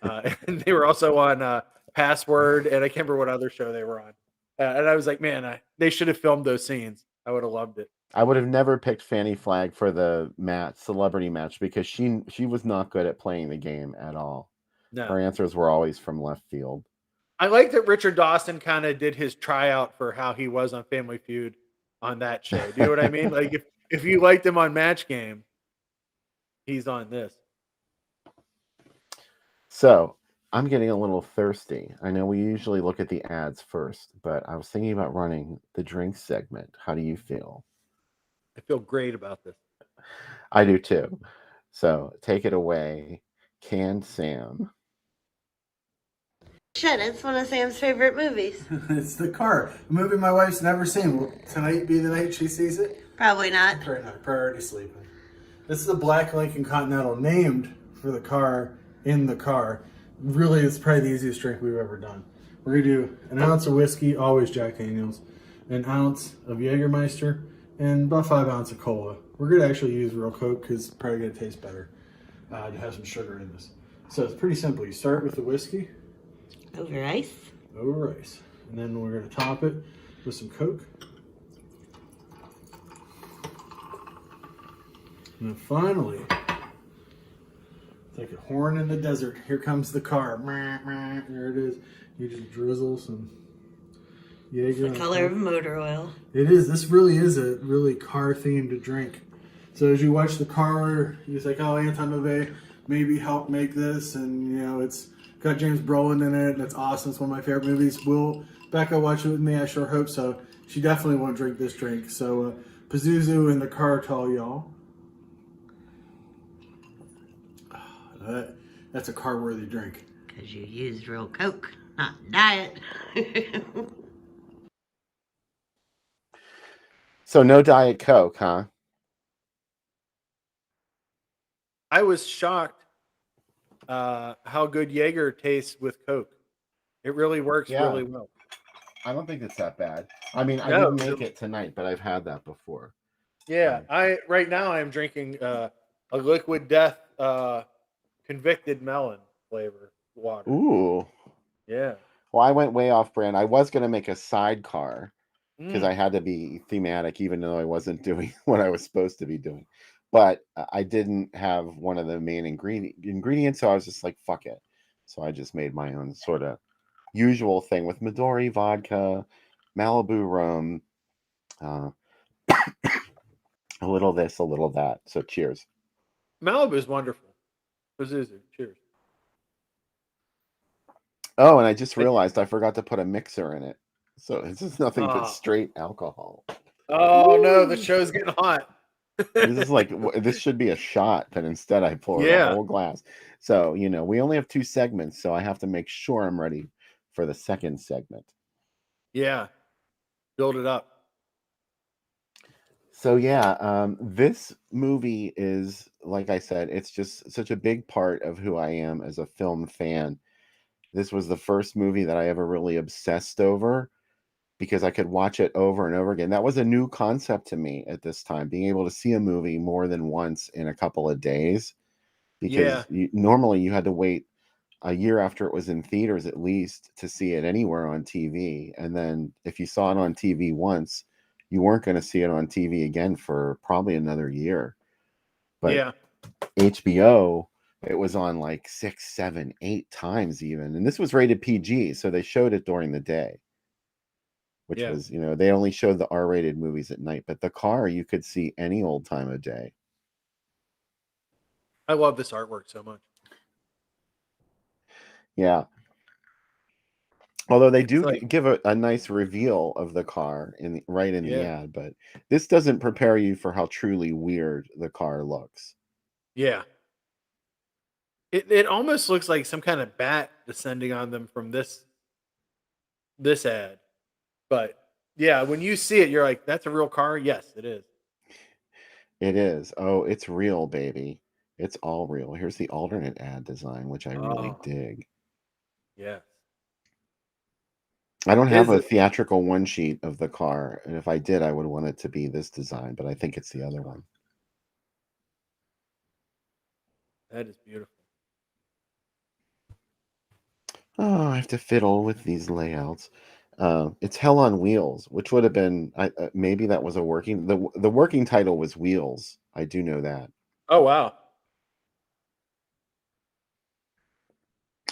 Speaker 5: And they were also on Password, and I can't remember what other show they were on. And I was like, man, they should have filmed those scenes. I would have loved it.
Speaker 4: I would have never picked Fanny Flagg for the celebrity match because she was not good at playing the game at all.
Speaker 5: No.
Speaker 4: Our answers were always from left field.
Speaker 5: I like that Richard Dawson kind of did his tryout for how he was on Family Feud on that show. Do you know what I mean? Like if you liked him on Match Game, he's on this.
Speaker 4: So I'm getting a little thirsty. I know we usually look at the ads first, but I was thinking about running the drink segment. How do you feel?
Speaker 5: I feel great about this.
Speaker 4: I do too. So take it away, Canned Sam.
Speaker 6: Shit, it's one of Sam's favorite movies.
Speaker 7: It's The Car, a movie my wife's never seen. Will tonight be the night she sees it?
Speaker 6: Probably not.
Speaker 7: Probably not. Probably already sleeping. This is a Black Lincoln Continental named for the car in the car. Really, it's probably the easiest drink we've ever done. We're going to do an ounce of whiskey, always Jack Daniels, an ounce of Jägermeister, and about 5 ounces of cola. We're going to actually use real Coke because it's probably going to taste better to have some sugar in this. So it's pretty simple. You start with the whiskey.
Speaker 6: Over ice.
Speaker 7: Over rice. And then we're going to top it with some Coke. And then finally, it's like a horn in the desert. Here comes the car. There it is. You just drizzle some Jaeger.
Speaker 6: The color of motor oil.
Speaker 7: It is. This really is a really car-themed drink. So as you watch the car, you're like, oh, Anton LaVey maybe helped make this. And, you know, it's got James Brolin in it, and it's awesome. It's one of my favorite movies. Will Becca watch it with me? I sure hope so. She definitely won't drink this drink. So, Pazuzu in the car to all y'all. That's a car-worthy drink.
Speaker 6: Because you used real Coke, not diet.
Speaker 4: So no Diet Coke, huh?
Speaker 5: I was shocked how good Jaeger tastes with Coke. It really works really well.
Speaker 4: I don't think it's that bad. I mean, I didn't make it tonight, but I've had that before.
Speaker 5: Yeah, right now I'm drinking a Liquid Death convicted melon flavor water.
Speaker 4: Ooh.
Speaker 5: Yeah.
Speaker 4: Well, I went way off brand. I was going to make a sidecar because I had to be thematic, even though I wasn't doing what I was supposed to be doing. But I didn't have one of the main ingredients, so I was just like, fuck it. So I just made my own sort of usual thing with Midori vodka, Malibu rum, a little this, a little that. So cheers.
Speaker 5: Malibu is wonderful. Pazuzu, cheers.
Speaker 4: Oh, and I just realized I forgot to put a mixer in it. So it's just nothing but straight alcohol.
Speaker 5: Oh, no, the show's getting hot.
Speaker 4: This is like, this should be a shot, but instead I poured a whole glass. So, you know, we only have 2 segments, so I have to make sure I'm ready for the second segment.
Speaker 5: Yeah. Build it up.
Speaker 4: So, yeah, this movie is, like I said, it's just such a big part of who I am as a film fan. This was the first movie that I ever really obsessed over because I could watch it over and over again. That was a new concept to me at this time, being able to see a movie more than once in a couple of days. Because normally you had to wait a year after it was in theaters at least to see it anywhere on TV. And then if you saw it on TV once, you weren't going to see it on TV again for probably another year. But HBO, it was on like 6, 7, 8 times even. And this was rated PG, so they showed it during the day. Which was, you know, they only showed the R-rated movies at night. But The Car, you could see any old time of day.
Speaker 5: I love this artwork so much.
Speaker 4: Yeah. Although they do give a nice reveal of the car right in the ad, but this doesn't prepare you for how truly weird the car looks.
Speaker 5: Yeah. It almost looks like some kind of bat descending on them from this ad. But yeah, when you see it, you're like, that's a real car? Yes, it is.
Speaker 4: It is. Oh, it's real, baby. It's all real. Here's the alternate ad design, which I really dig.
Speaker 5: Yeah.
Speaker 4: I don't have a theatrical one sheet of the car, and if I did, I would want it to be this design, but I think it's the other one.
Speaker 5: That is beautiful.
Speaker 4: Oh, I have to fiddle with these layouts. It's Hell on Wheels, which would have been maybe that was a working. The working title was Wheels. I do know that.
Speaker 5: Oh wow.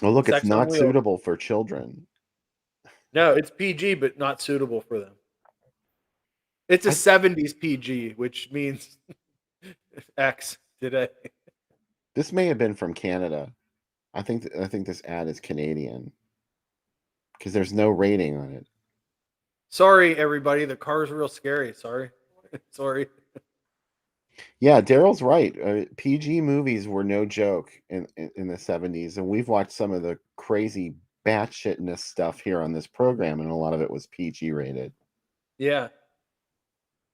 Speaker 4: Oh, look, it's
Speaker 5: Sex on
Speaker 4: not
Speaker 5: Wheels.
Speaker 4: suitable for children.
Speaker 5: No, it's PG, but not suitable for them. It's a 70s PG, which means X today.
Speaker 4: This may have been from Canada. I think this ad is Canadian because there's no rating on it.
Speaker 5: Sorry, everybody. The car's real scary. Sorry. Sorry.
Speaker 4: Yeah, Daryl's right. PG movies were no joke in the 70s, and we've watched some of the crazy batshitness stuff here on this program, and a lot of it was PG rated.
Speaker 5: Yeah.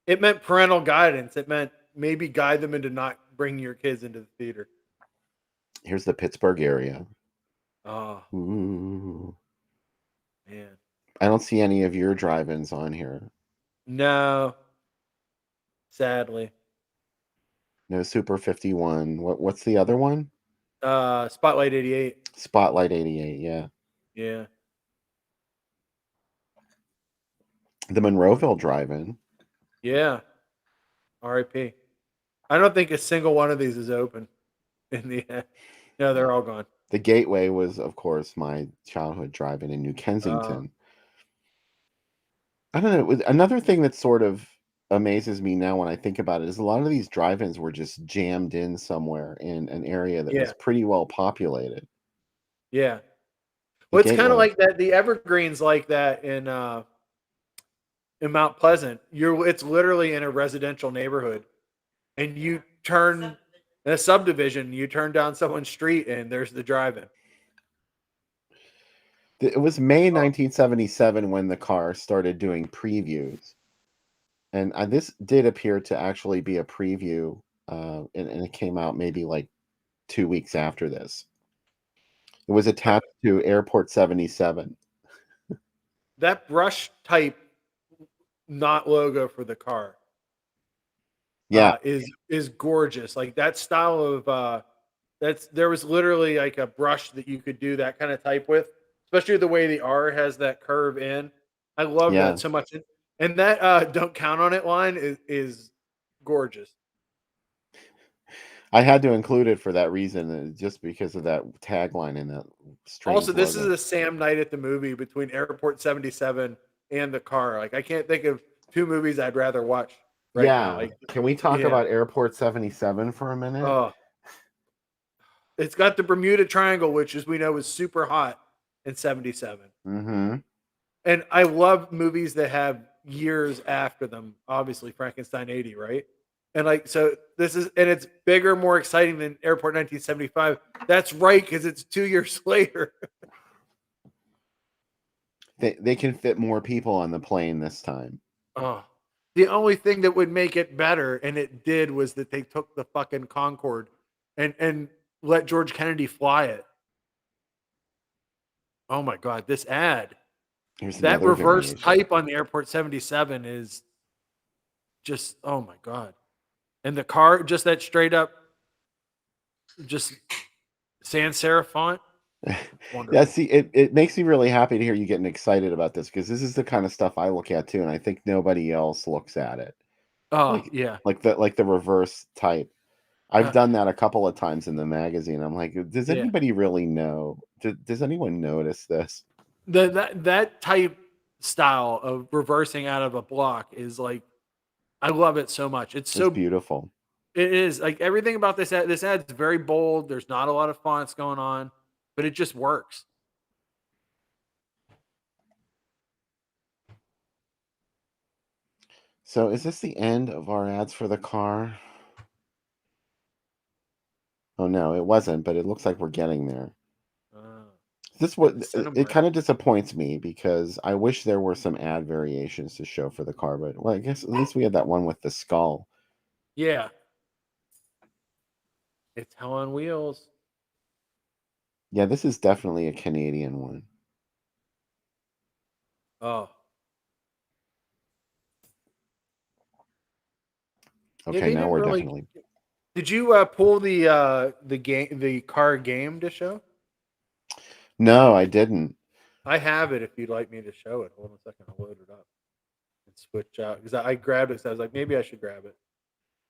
Speaker 5: It meant parental guidance. It meant maybe guide them into not bringing your kids into the theater.
Speaker 4: Here's the Pittsburgh area.
Speaker 5: Oh,
Speaker 4: Ooh.
Speaker 5: man.
Speaker 4: I don't see any of your drive-ins on here.
Speaker 5: No. Sadly.
Speaker 4: No Super 51. What's the other one?
Speaker 5: Spotlight 88.
Speaker 4: Spotlight 88, yeah.
Speaker 5: Yeah.
Speaker 4: The Monroeville Drive-In.
Speaker 5: Yeah. RIP. I don't think a single one of these is open in the end. No, they're all gone.
Speaker 4: The Gateway was, of course, my childhood drive-in in New Kensington. I don't know. Another thing that sort of amazes me now when I think about it is a lot of these drive-ins were just jammed in somewhere in an area that was pretty well populated.
Speaker 5: Yeah. Well, it's kind of like that. The Evergreens like that in Mount Pleasant. It's literally in a residential neighborhood, and you turn in a subdivision. You turn down someone's street, and there's the drive-in.
Speaker 4: It was May 1977 when the car started doing previews. And this did appear to actually be a preview, and it came out maybe like 2 weeks after this. It was attached to Airport 77.
Speaker 5: That brush type, not logo for the car, is gorgeous. Like that style of there was literally like a brush that you could do that kind of type with, especially the way the R has that curve in. I love that so much. And that "Don't count on it" line is gorgeous.
Speaker 4: I had to include it for that reason, just because of that tagline and that strange
Speaker 5: Also, this
Speaker 4: logo.
Speaker 5: is a Sam night at the movie between Airport 77 and the car. Like I can't think of two movies I'd rather watch right now. Like,
Speaker 4: can we talk about Airport 77 for a minute?
Speaker 5: Oh, it's got the Bermuda Triangle, which, as we know, is super hot in 77.
Speaker 4: Mm-hmm.
Speaker 5: And I love movies that have years after them. Obviously, Frankenstein 80, right? And like, so it's bigger, more exciting than Airport 1975. That's right, because it's 2 years later.
Speaker 4: They can fit more people on the plane this time.
Speaker 5: Oh, the only thing that would make it better, and it did, was that they took the fucking Concorde and let George Kennedy fly it. Oh my God, this ad. That reverse type on the Airport 77 is just, oh my God. And the car, just that straight up, just sans serif font.
Speaker 4: Yeah, see, it makes me really happy to hear you getting excited about this, because this is the kind of stuff I look at too, and I think nobody else looks at it.
Speaker 5: Oh, yeah.
Speaker 4: Like the reverse type. I've done that a couple of times in the magazine. I'm like, does anybody really know? Does anyone notice this?
Speaker 5: That type style of reversing out of a block is like, I love it so much. It's so
Speaker 4: beautiful.
Speaker 5: It is. Like everything about this ad. This ad's very bold. There's not a lot of fonts going on, but it just works.
Speaker 4: So is this the end of our ads for the car? Oh no, it wasn't, but it looks like we're getting there. It kind of disappoints me, because I wish there were some ad variations to show for the car, but well, I guess at least we had that one with the skull.
Speaker 5: Yeah. It's Hell on Wheels.
Speaker 4: Yeah, this is definitely a Canadian one.
Speaker 5: Oh.
Speaker 4: Okay, now we're definitely.
Speaker 5: Did you pull the car game to show?
Speaker 4: No, I didn't.
Speaker 5: I have it if you'd like me to show it. Hold on a second, I'll load it up and switch out, because I grabbed it, so I was like, maybe I should grab it.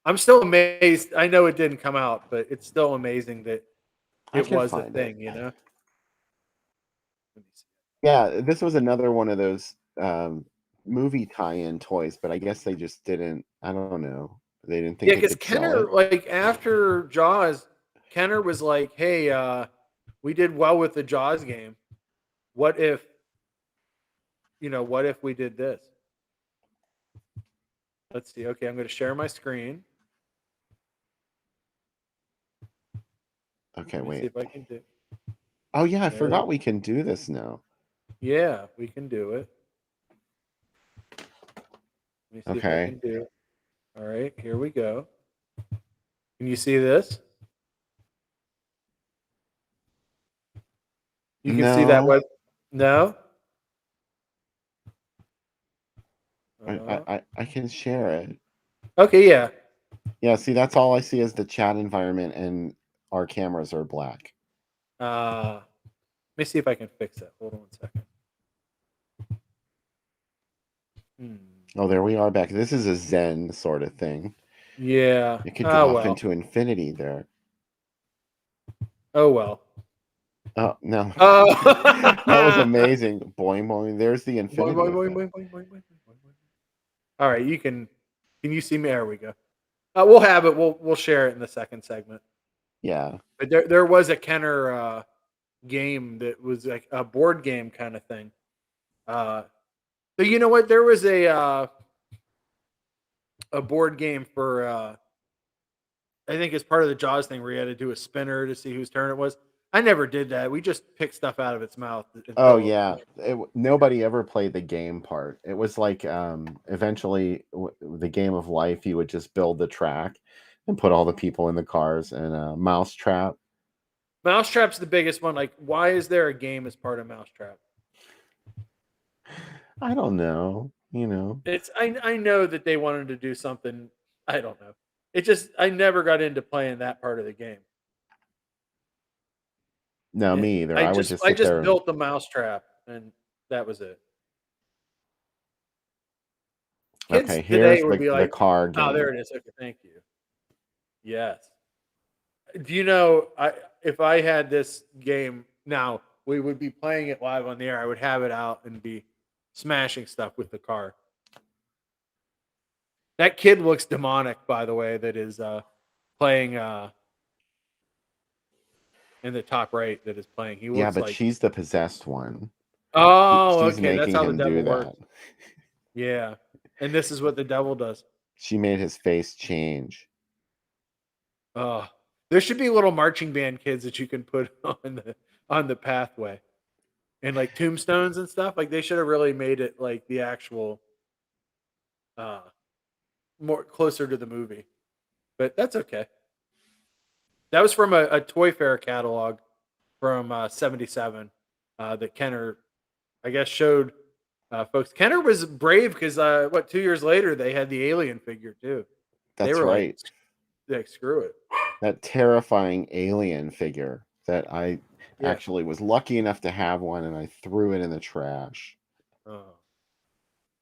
Speaker 5: I'm still amazed. I know it didn't come out, but it's still amazing that it was a thing, you know? Let me see.
Speaker 4: Yeah, this was another one of those movie tie-in toys, but I guess they just didn't. I don't know. They didn't think
Speaker 5: Yeah,
Speaker 4: they
Speaker 5: because
Speaker 4: could sell
Speaker 5: Kenner,
Speaker 4: it.
Speaker 5: like after Jaws, Kenner was like, "Hey, we did well with the Jaws game. What if, what if we did this?" Let's see. Okay, I'm going to share my screen.
Speaker 4: Okay,
Speaker 5: Let me see
Speaker 4: wait.
Speaker 5: if I can do.
Speaker 4: Oh yeah, I
Speaker 5: There.
Speaker 4: forgot we can do this now.
Speaker 5: Yeah, we can do it. Let me see if I
Speaker 4: Okay.
Speaker 5: can do it. All right, here we go. Can you see this? You can see that
Speaker 4: No,
Speaker 5: web. No.
Speaker 4: I can share it.
Speaker 5: Okay, yeah.
Speaker 4: Yeah, see, that's all I see is the chat environment, and our cameras are black.
Speaker 5: Let me see if I can fix it. Hold on 1 second.
Speaker 4: Oh, there we are back. This is a Zen sort of thing.
Speaker 5: Yeah.
Speaker 4: It could go
Speaker 5: Oh
Speaker 4: off
Speaker 5: well.
Speaker 4: into infinity there.
Speaker 5: Oh well.
Speaker 4: Oh no,
Speaker 5: Oh.
Speaker 4: that was amazing. Boing boing. There's the
Speaker 5: Boing,
Speaker 4: infinity
Speaker 5: boing, boing,
Speaker 4: effect.
Speaker 5: boing, boing, boing, boing, boing, boing. All right, you can. Can you see me? There we go. We'll have it. We'll share it in the second segment.
Speaker 4: Yeah.
Speaker 5: But there was a Kenner game that was like a board game kind of thing. So you know what? There was a board game for I think it's part of the Jaws thing where you had to do a spinner to see whose turn it was. I never did that. We just picked stuff out of its mouth
Speaker 4: Oh
Speaker 5: until
Speaker 4: yeah. Nobody ever played the game part. It was like eventually the game of life. You would just build the track and put all the people in the cars and a mousetrap.
Speaker 5: Mousetrap's the biggest one. Like, why is there a game as part of Mousetrap?
Speaker 4: I don't know. You know.
Speaker 5: It's I know that they wanted to do something. I don't know. It just I never got into playing that part of the game.
Speaker 4: No, me either.
Speaker 5: I
Speaker 4: I would
Speaker 5: just
Speaker 4: just
Speaker 5: I
Speaker 4: sit
Speaker 5: just
Speaker 4: there and
Speaker 5: built the mousetrap and that was it. Kids
Speaker 4: okay,
Speaker 5: today
Speaker 4: here's
Speaker 5: would be
Speaker 4: the
Speaker 5: like,
Speaker 4: car
Speaker 5: "Oh, there
Speaker 4: game.
Speaker 5: it is. Okay, thank you." Yes. Do you know I if I had this game now, we would be playing it live on the air. I would have it out and be smashing stuff with the car. That kid looks demonic, by the way, that is playing in the top right that is playing. He
Speaker 4: Yeah,
Speaker 5: looks
Speaker 4: but
Speaker 5: like
Speaker 4: she's the possessed one.
Speaker 5: oh,
Speaker 4: She's
Speaker 5: okay, that's
Speaker 4: making
Speaker 5: how the
Speaker 4: him
Speaker 5: devil
Speaker 4: do
Speaker 5: works.
Speaker 4: that.
Speaker 5: Yeah. And this is what the devil does.
Speaker 4: She made his face change.
Speaker 5: Oh, there should be little marching band kids that you can put on the pathway. And like tombstones and stuff. Like they should have really made it like the actual uh more closer to the movie. But that's okay. That was from a Toy Fair catalog from 77 that Kenner I guess showed folks. Kenner was brave because 2 years later they had the alien figure too. They
Speaker 4: That's
Speaker 5: were
Speaker 4: right.
Speaker 5: like screw it.
Speaker 4: That terrifying alien figure that I
Speaker 5: Yeah.
Speaker 4: actually was lucky enough to have one, and I threw it in the trash.
Speaker 5: Oh,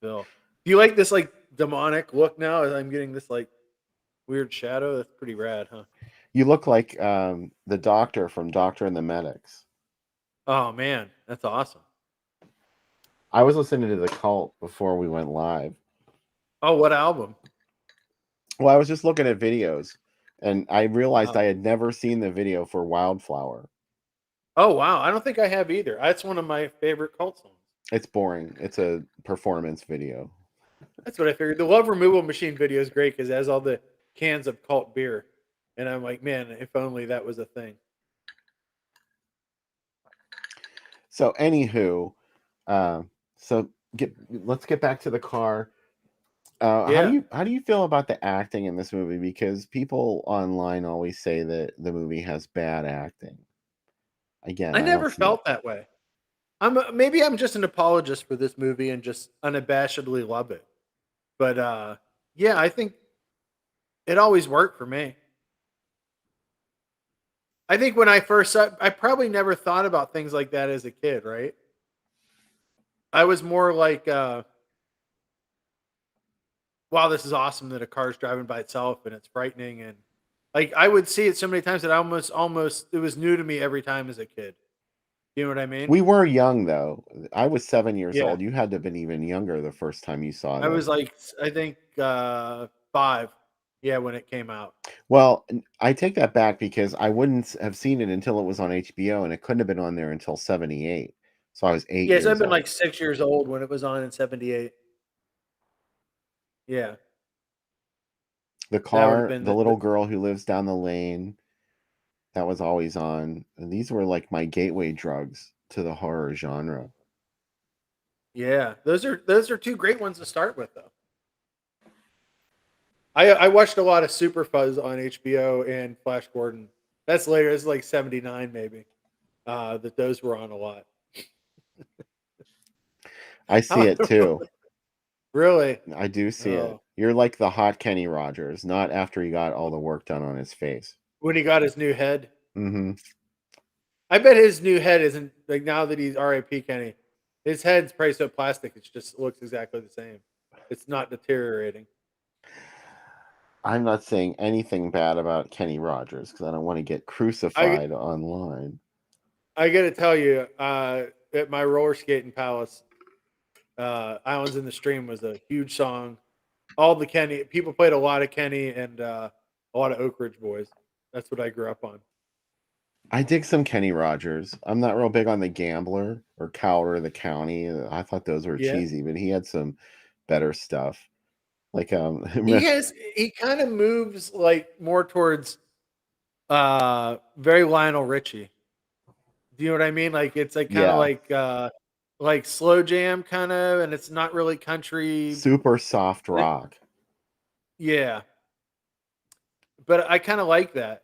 Speaker 5: Bill. Do you like this like demonic look now as I'm getting this like weird shadow? That's pretty rad, huh?
Speaker 4: You look like the doctor from Doctor and the Medics.
Speaker 5: Oh man, that's awesome.
Speaker 4: I was listening to the Cult before we went live.
Speaker 5: Oh, what album?
Speaker 4: Well, I was just looking at videos, and I realized
Speaker 5: Oh.
Speaker 4: I had never seen the video for Wildflower.
Speaker 5: Oh wow, I don't think I have either. That's one of my favorite cult songs.
Speaker 4: It's boring. It's a performance video.
Speaker 5: That's what I figured. The Love Removal Machine video is great because it has all the cans of cult beer, and I'm like, man, if only that was a thing.
Speaker 4: So, anywho, uh, let's get back to the car.
Speaker 5: Yeah,
Speaker 4: How do you feel about the acting in this movie? Because people online always say that the movie has bad acting. Again,
Speaker 5: I
Speaker 4: I don't
Speaker 5: never
Speaker 4: see it.
Speaker 5: felt that way. Maybe I'm just an apologist for this movie and just unabashedly love it. But yeah, I think it always worked for me. I think when I first saw, I probably never thought about things like that as a kid, right? I was more like, wow, this is awesome that a car's driving by itself and it's frightening. And like, I would see it so many times that I almost, it was new to me every time as a kid. You know what I mean?
Speaker 4: We were young though. I was 7 years
Speaker 5: Yeah.
Speaker 4: old. You had to have been even younger the first time you saw
Speaker 5: I was
Speaker 4: this.
Speaker 5: like, I think 5. Yeah, when it came out.
Speaker 4: Well, I take that back because I wouldn't have seen it until it was on HBO, and it couldn't have been on there until 78. So I was 8
Speaker 5: Yes, I've
Speaker 4: years
Speaker 5: been
Speaker 4: old.
Speaker 5: like 6 years old when it was on in 78. Yeah,
Speaker 4: The
Speaker 5: that would have
Speaker 4: car,
Speaker 5: been
Speaker 4: the little girl who lives down the lane, that was always on. And these were like my gateway drugs to the horror genre.
Speaker 5: yeah. Those are two great ones to start with, though. I watched a lot of Super Fuzz on HBO and Flash Gordon. That's later. It's like 79 maybe. That those were on a lot.
Speaker 4: I see it too.
Speaker 5: Really?
Speaker 4: I do see it.
Speaker 5: Oh.
Speaker 4: You're like the hot Kenny Rogers, not after he got all the work done on his face.
Speaker 5: When he got his new head.
Speaker 4: Mm-hmm.
Speaker 5: I bet his new head isn't like now that he's R.I.P. Kenny. His head's probably so plastic it just looks exactly the same. It's not deteriorating.
Speaker 4: I'm not saying anything bad about Kenny Rogers because I don't want to get
Speaker 5: I
Speaker 4: crucified online.
Speaker 5: I got to tell you, at my roller skating palace, "Islands in the Stream" was a huge song. All the Kenny people played a lot of Kenny and a lot of Oak Ridge Boys. That's what I grew up on.
Speaker 4: I dig some Kenny Rogers. I'm not real big on the Gambler or Cowler the County. I thought those were
Speaker 5: Yeah,
Speaker 4: cheesy, but he had some better stuff. Like
Speaker 5: he kind of moves like more towards very Lionel Richie. Do you know what I mean? Like it's like kind of
Speaker 4: yeah,
Speaker 5: like slow jam kind of, and it's not really country.
Speaker 4: super soft rock.
Speaker 5: Yeah, but I kind of like that.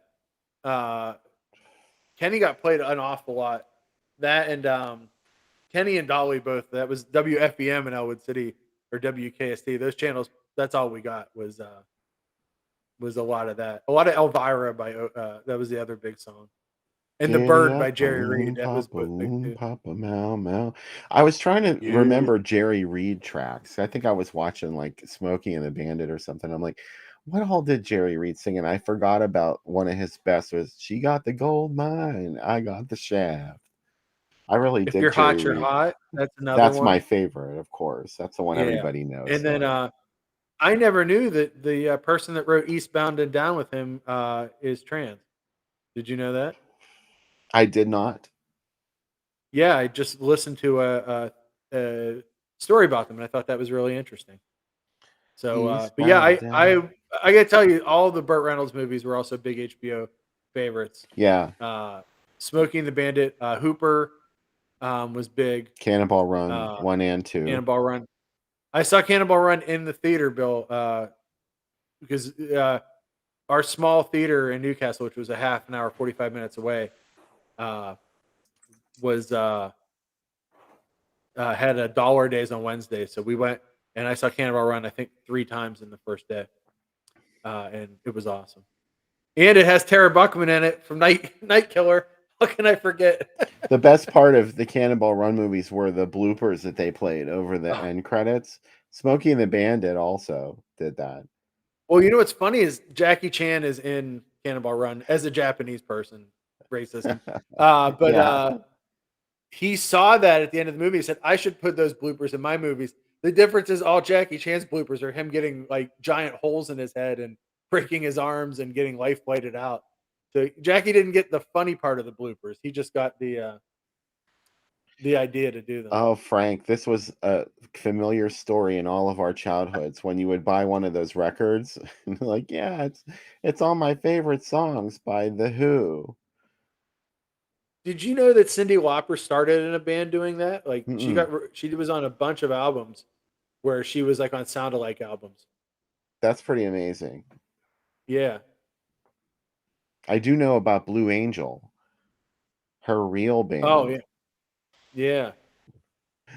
Speaker 5: Uh, Kenny got played an awful lot. That and Kenny and Dolly both. That was WFBM in Elwood City or WKST. Those channels. That's all we got was a lot of that. A lot of Elvira by that was the other big song. And The
Speaker 4: Giddy
Speaker 5: Bird by
Speaker 4: up,
Speaker 5: Jerry Reed.
Speaker 4: balloon,
Speaker 5: That was
Speaker 4: papa,
Speaker 5: both big
Speaker 4: loon,
Speaker 5: too.
Speaker 4: papa, meow, meow. I was trying to
Speaker 5: Yeah.
Speaker 4: remember Jerry Reed tracks. I think I was watching like Smokey and the Bandit or something. I'm like, what all did Jerry Reed sing? And I forgot about one of his best was "She Got the Gold Mine, I Got the Shaft." I really
Speaker 5: If
Speaker 4: dig
Speaker 5: You're
Speaker 4: Jerry
Speaker 5: Hot, You're
Speaker 4: Reed.
Speaker 5: Hot. That's another
Speaker 4: That's my
Speaker 5: one.
Speaker 4: favorite, of course. That's the one
Speaker 5: Yeah.
Speaker 4: everybody knows,
Speaker 5: And then
Speaker 4: though.
Speaker 5: I never knew that the person that wrote Eastbound and Down with him is trans. Did you know that?
Speaker 4: I did not.
Speaker 5: Yeah, I just listened to a story about them, and I thought that was really interesting. So, but yeah,
Speaker 4: Eastbound down.
Speaker 5: I gotta tell you, all the Burt Reynolds movies were also big HBO favorites.
Speaker 4: Yeah,
Speaker 5: Smokey and the Bandit, Hooper was big.
Speaker 4: Cannonball Run
Speaker 5: Uh,
Speaker 4: 1 and 2.
Speaker 5: Cannonball Run. I saw Cannonball Run in the theater, Bill, because our small theater in Newcastle, which was a half an hour, 45 minutes away, uh, was had a dollar days on Wednesday. So we went and I saw Cannonball Run, I think 3 times in the first day. And it was awesome. And it has Tara Buckman in it from Night Killer. How can I forget?
Speaker 4: The best part of the Cannonball Run movies were the bloopers that they played over the
Speaker 5: Oh,
Speaker 4: end credits. Smokey and the Bandit also did that.
Speaker 5: well, you know what's funny is Jackie Chan is in Cannonball Run as a Japanese person, racism. But
Speaker 4: Yeah.
Speaker 5: he saw that at the end of the movie. He said, I should put those bloopers in my movies. The difference is all Jackie Chan's bloopers are him getting like giant holes in his head and breaking his arms and getting life blighted out. So Jackie didn't get the funny part of the bloopers. He just got the idea to do them.
Speaker 4: Oh, Frank, this was a familiar story in all of our childhoods when you would buy one of those records and like, yeah, it's all my favorite songs by The Who.
Speaker 5: Did you know that Cyndi Lauper started in a band doing that? Like
Speaker 4: Mm-mm.
Speaker 5: she was on a bunch of albums where she was like on sound-alike albums.
Speaker 4: That's pretty amazing.
Speaker 5: Yeah.
Speaker 4: I do know about Blue Angel, her real
Speaker 5: Oh
Speaker 4: band,
Speaker 5: yeah. Yeah.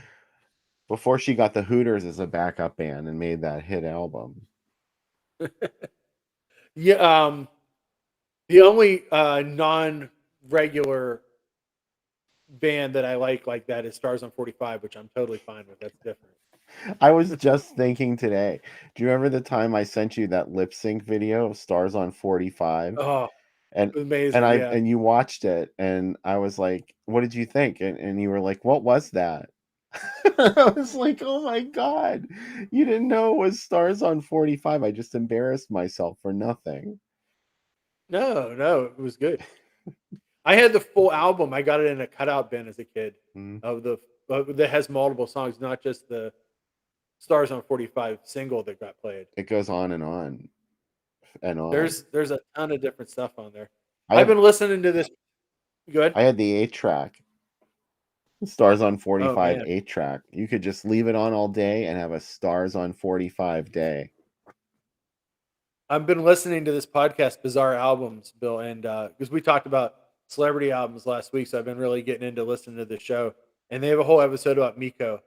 Speaker 4: before she got the Hooters as a backup band and made that hit album.
Speaker 5: Yeah. The only non-regular band that I like that is Stars on 45, which I'm totally fine with. That's different.
Speaker 4: I was just thinking today. Do you remember the time I sent you that lip sync video of Stars on 45?
Speaker 5: Oh,
Speaker 4: And
Speaker 5: Amazing. Yeah.
Speaker 4: and you watched it, and I was like, "What did you think?" And you were like, "What was that?" I was like, "Oh my god, you didn't know it was Stars on 45." I just embarrassed myself for nothing.
Speaker 5: No, it was good. I had the full album. I got it in a cutout bin as a kid
Speaker 4: Mm.
Speaker 5: that has multiple songs, not just the Stars on 45 single that got played.
Speaker 4: It goes on and on and on.
Speaker 5: There's a ton of different stuff on there.
Speaker 4: I
Speaker 5: I've
Speaker 4: had
Speaker 5: been listening to this. Good.
Speaker 4: I had the 8-track. Stars on
Speaker 5: Oh
Speaker 4: 45
Speaker 5: man,
Speaker 4: 8-track. You could just leave it on all day and have a Stars on 45 day.
Speaker 5: I've been listening to this podcast, Bizarre Albums, Bill, and because we talked about celebrity albums last week, so I've been really getting into listening to the show. And they have a whole episode about Miko,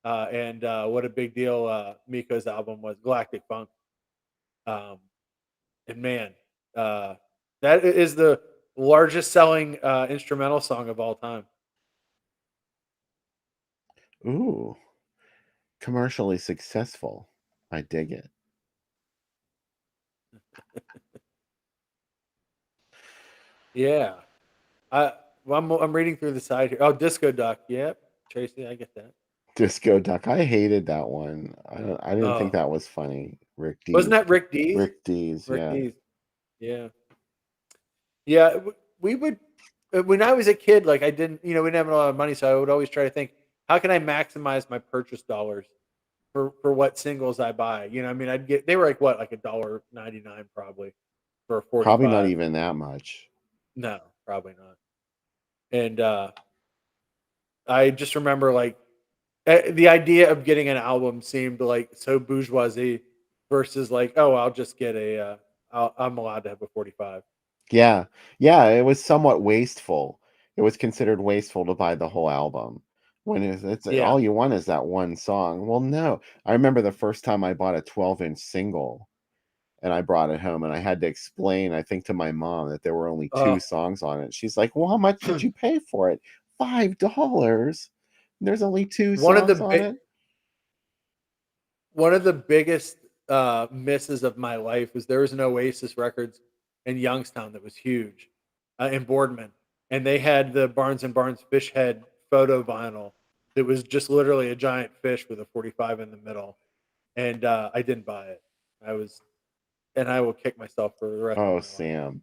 Speaker 5: and what a big deal Miko's album was, Galactic Funk. Um, and man, uh, that is the largest selling instrumental song of all time.
Speaker 4: Ooh, commercially successful. I dig it.
Speaker 5: Yeah, I'm reading through the side here. Oh, Disco Duck. Yep, Tracy, I get that.
Speaker 4: Disco Duck. I hated that one. I didn't think
Speaker 5: Oh,
Speaker 4: that was funny. Rick
Speaker 5: wasn't
Speaker 4: D.
Speaker 5: that Rick Dees?
Speaker 4: Rick D's,
Speaker 5: Rick
Speaker 4: yeah.
Speaker 5: Dees. Yeah. Yeah, we would when I was a kid, like I didn't, we didn't have a lot of money, so I would always try to think, how can I maximize my purchase dollars for what singles I buy? I mean, they were like what, like $1.99 probably for a
Speaker 4: Probably not
Speaker 5: 45.
Speaker 4: even that much.
Speaker 5: No, probably not. And I just remember like the idea of getting an album seemed like so bourgeoisie versus like, oh, I'll just get I'm allowed to have a 45.
Speaker 4: Yeah. Yeah, it was somewhat wasteful. It was considered wasteful to buy the whole album. When it's
Speaker 5: Yeah.
Speaker 4: all you want is that one song. Well, no. I remember the first time I bought a 12-inch single and I brought it home and I had to explain, I think, to my mom that there were only
Speaker 5: Uh,
Speaker 4: 2 songs on it. She's like, "Well, how much did you pay for it?" $5. There's only 2
Speaker 5: one of the
Speaker 4: songs on
Speaker 5: big
Speaker 4: it.
Speaker 5: One of the biggest misses of my life was there was an Oasis Records in Youngstown that was huge, in Boardman, and they had the Barnes and Barnes fish head photo vinyl that was just literally a giant fish with a 45 in the middle, and I didn't buy it. I was, and I will kick myself for the rest of
Speaker 4: Oh,
Speaker 5: my life.
Speaker 4: Sam.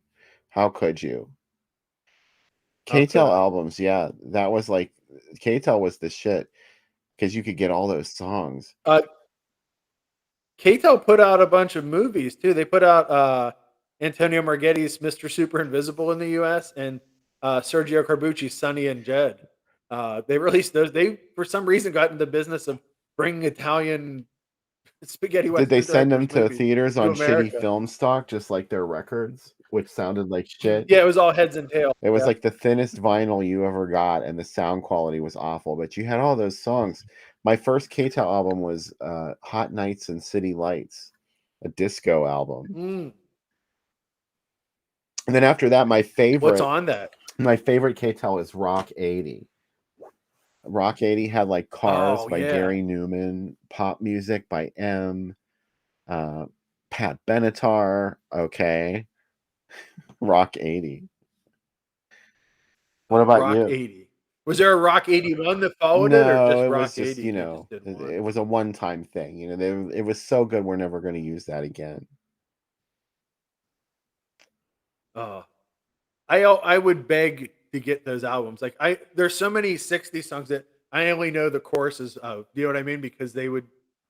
Speaker 4: How could you?
Speaker 5: How could
Speaker 4: K-Tel
Speaker 5: I?
Speaker 4: albums, yeah, that was like K-Tel was the shit because you could get all those songs.
Speaker 5: K-Tel put out a bunch of movies too. They put out Antonio Marghetti's Mr. Super Invisible in the U.S. and Sergio Corbucci's Sonny and Jed. They released those. They, for some reason, got in the business of bringing Italian spaghetti
Speaker 4: Did they
Speaker 5: western
Speaker 4: send them
Speaker 5: directors'
Speaker 4: to
Speaker 5: movies
Speaker 4: theaters
Speaker 5: to
Speaker 4: on shitty
Speaker 5: America.
Speaker 4: film stock, just like their records, which sounded like shit?
Speaker 5: Yeah, it was all heads and tails.
Speaker 4: It was
Speaker 5: Yeah.
Speaker 4: like the thinnest vinyl you ever got, and the sound quality was awful, but you had all those songs. My first K-Tel album was Hot Nights and City Lights, a disco album.
Speaker 5: Mm.
Speaker 4: And then after that, my
Speaker 5: What's
Speaker 4: favorite
Speaker 5: on that?
Speaker 4: K-Tel is Rock 80. Rock 80 had like Cars
Speaker 5: Oh
Speaker 4: by
Speaker 5: yeah,
Speaker 4: Gary Newman, pop music by M, Pat Benatar. Okay. Rock 80. What about
Speaker 5: Rock
Speaker 4: you?
Speaker 5: 80. Was there a Rock 81 that followed it, or
Speaker 4: No,
Speaker 5: just
Speaker 4: it was
Speaker 5: Rock
Speaker 4: just,
Speaker 5: 80? They just did one.
Speaker 4: it was a one-time thing. It was so good, we're never going to use that again.
Speaker 5: Oh, I would beg to get those albums. Like there's so many 60s songs that I only know the choruses of. Do you know what I mean? Because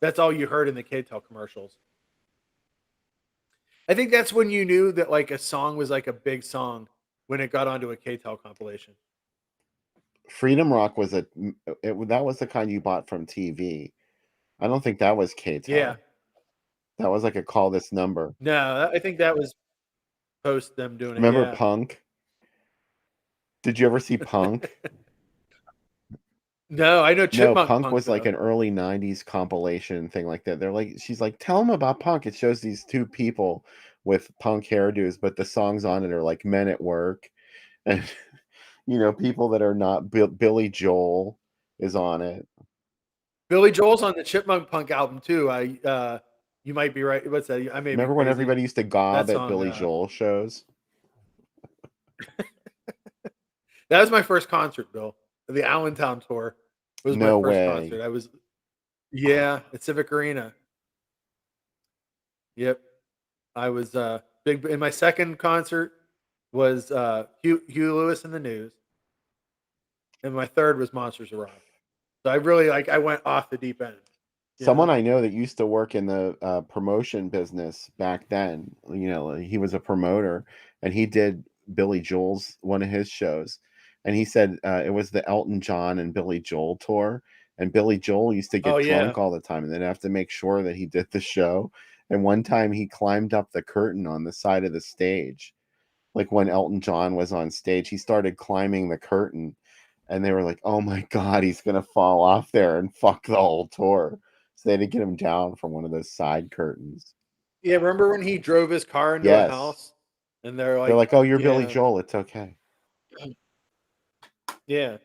Speaker 5: that's all you heard in the K-Tel commercials. I think that's when you knew that like a song was like a big song when it got onto a K-Tel compilation.
Speaker 4: Freedom Rock was that was the kind you bought from TV. I don't think that was K-Tel.
Speaker 5: Yeah.
Speaker 4: That was like a call this number.
Speaker 5: No, I think that was post them doing it.
Speaker 4: Remember
Speaker 5: Yeah.
Speaker 4: Punk? Did you ever see Punk?
Speaker 5: No, I know
Speaker 4: No,
Speaker 5: Chipmunk
Speaker 4: Punk was like
Speaker 5: though.
Speaker 4: an early 90s compilation thing like that. She's like, tell them about Punk. It shows these 2 people with punk hairdos, but the songs on it are like Men at Work and people that are not Billy Joel is on it.
Speaker 5: Billy Joel's on the Chipmunk Punk album too. You might be right. What's that? I may
Speaker 4: Remember
Speaker 5: be
Speaker 4: when
Speaker 5: crazy.
Speaker 4: everybody used to gob
Speaker 5: That
Speaker 4: at
Speaker 5: song,
Speaker 4: Billy Joel shows?
Speaker 5: That was my first concert, Bill. The Allentown tour was my
Speaker 4: No
Speaker 5: first
Speaker 4: way.
Speaker 5: concert. Yeah, at Civic Arena. Yep. I was big in my second concert was Hugh Lewis and the News, and my third was Monsters of Rock. So I really I went off the deep end.
Speaker 4: Someone I know that used to work in the promotion business back then, he was a promoter and he did Billy Joel's one of his shows. And he said it was the Elton John and Billy Joel tour. And Billy Joel used to
Speaker 5: Oh
Speaker 4: get
Speaker 5: yeah.
Speaker 4: drunk all the time and then have to make sure that he did the show. And one time he climbed up the curtain on the side of the stage. Like when Elton John was on stage, he started climbing the curtain. And they were like, oh my God, he's going to fall off there and fuck the whole tour. So they had to get him down from one of those side curtains.
Speaker 5: Yeah, remember when he drove his car into a
Speaker 4: Yes.
Speaker 5: house? And they're
Speaker 4: They're like, oh, you're Billy
Speaker 5: yeah,
Speaker 4: Joel. It's okay.
Speaker 5: yeah.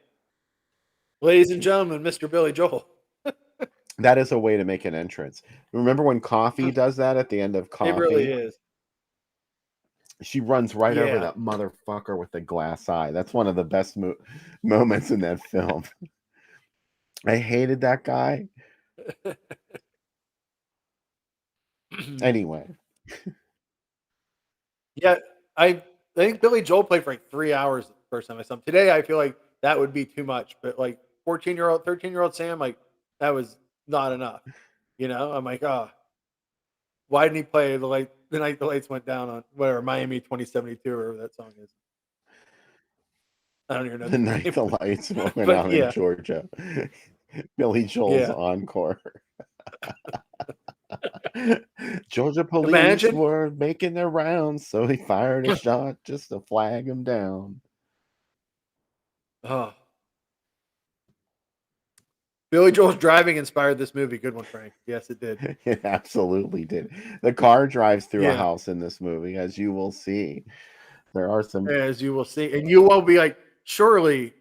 Speaker 5: Ladies and gentlemen, Mr. Billy Joel.
Speaker 4: That is a way to make an entrance. Remember when Coffee does that at the end of Coffee?
Speaker 5: It really is.
Speaker 4: She runs right over
Speaker 5: Yeah.
Speaker 4: that motherfucker with the glass eye. That's one of the best moments in that film. I hated that guy. Anyway.
Speaker 5: Yeah, I think Billy Joel played for like 3 hours the first time I saw him. Today, I feel like that would be too much. But like 14-year-old, 13-year-old Sam, like that was not enough. I'm like, oh, why didn't he play the night the lights went down on whatever Miami 2072 or whatever that song is? I don't even know
Speaker 4: The night the lights went out in Georgia. Billy Joel's encore. Georgia police were making their rounds, so he fired a shot just to flag him down.
Speaker 5: Oh. Billy Joel's driving inspired this movie. Good one, Frank. Yes, it did.
Speaker 4: It absolutely did. The car drives through a house in this movie, as you will see. There are some...
Speaker 5: As you will see. And you will be like, surely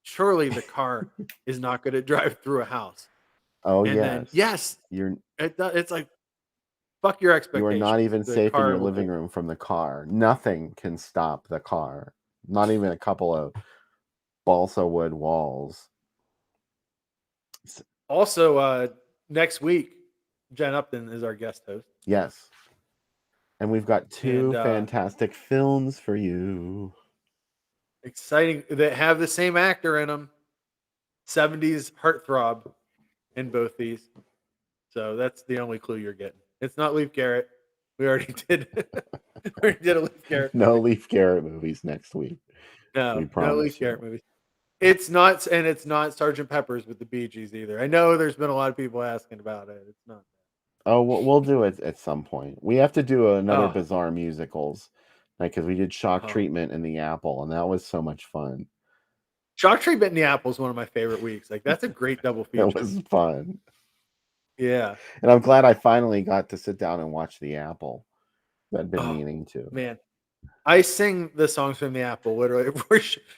Speaker 5: the car is not going to drive through a house.
Speaker 4: Oh,
Speaker 5: and
Speaker 4: yes.
Speaker 5: Then, yes. It's like, fuck your expectations.
Speaker 4: You are not even safe in your living room from the car. Nothing can stop the car. Not even a couple of balsa wood walls.
Speaker 5: Also, next week, Jen Upton is our guest host.
Speaker 4: Yes. And we've got two fantastic films for you.
Speaker 5: Exciting. That have the same actor in them. 70s heartthrob in both these. So that's the only clue you're getting. It's not Leif Garrett. We already did. We already did a Leif Garrett.
Speaker 4: No Leif Garrett movies next week.
Speaker 5: No Leif Garrett movies. It's not Sgt. Pepper's with the Bee Gees either. I know there's been a lot of people asking about it. It's not.
Speaker 4: Oh, we'll do it at some point. We have to do another Bizarre Musicals, because we did Shock Treatment in the Apple, and that was so much fun.
Speaker 5: Shock Treatment in the Apple is one of my favorite weeks. Like that's a great double feature.
Speaker 4: It was fun.
Speaker 5: Yeah,
Speaker 4: and I'm glad I finally got to sit down and watch the Apple. I'd been meaning to.
Speaker 5: Man, I sing the songs from the Apple literally.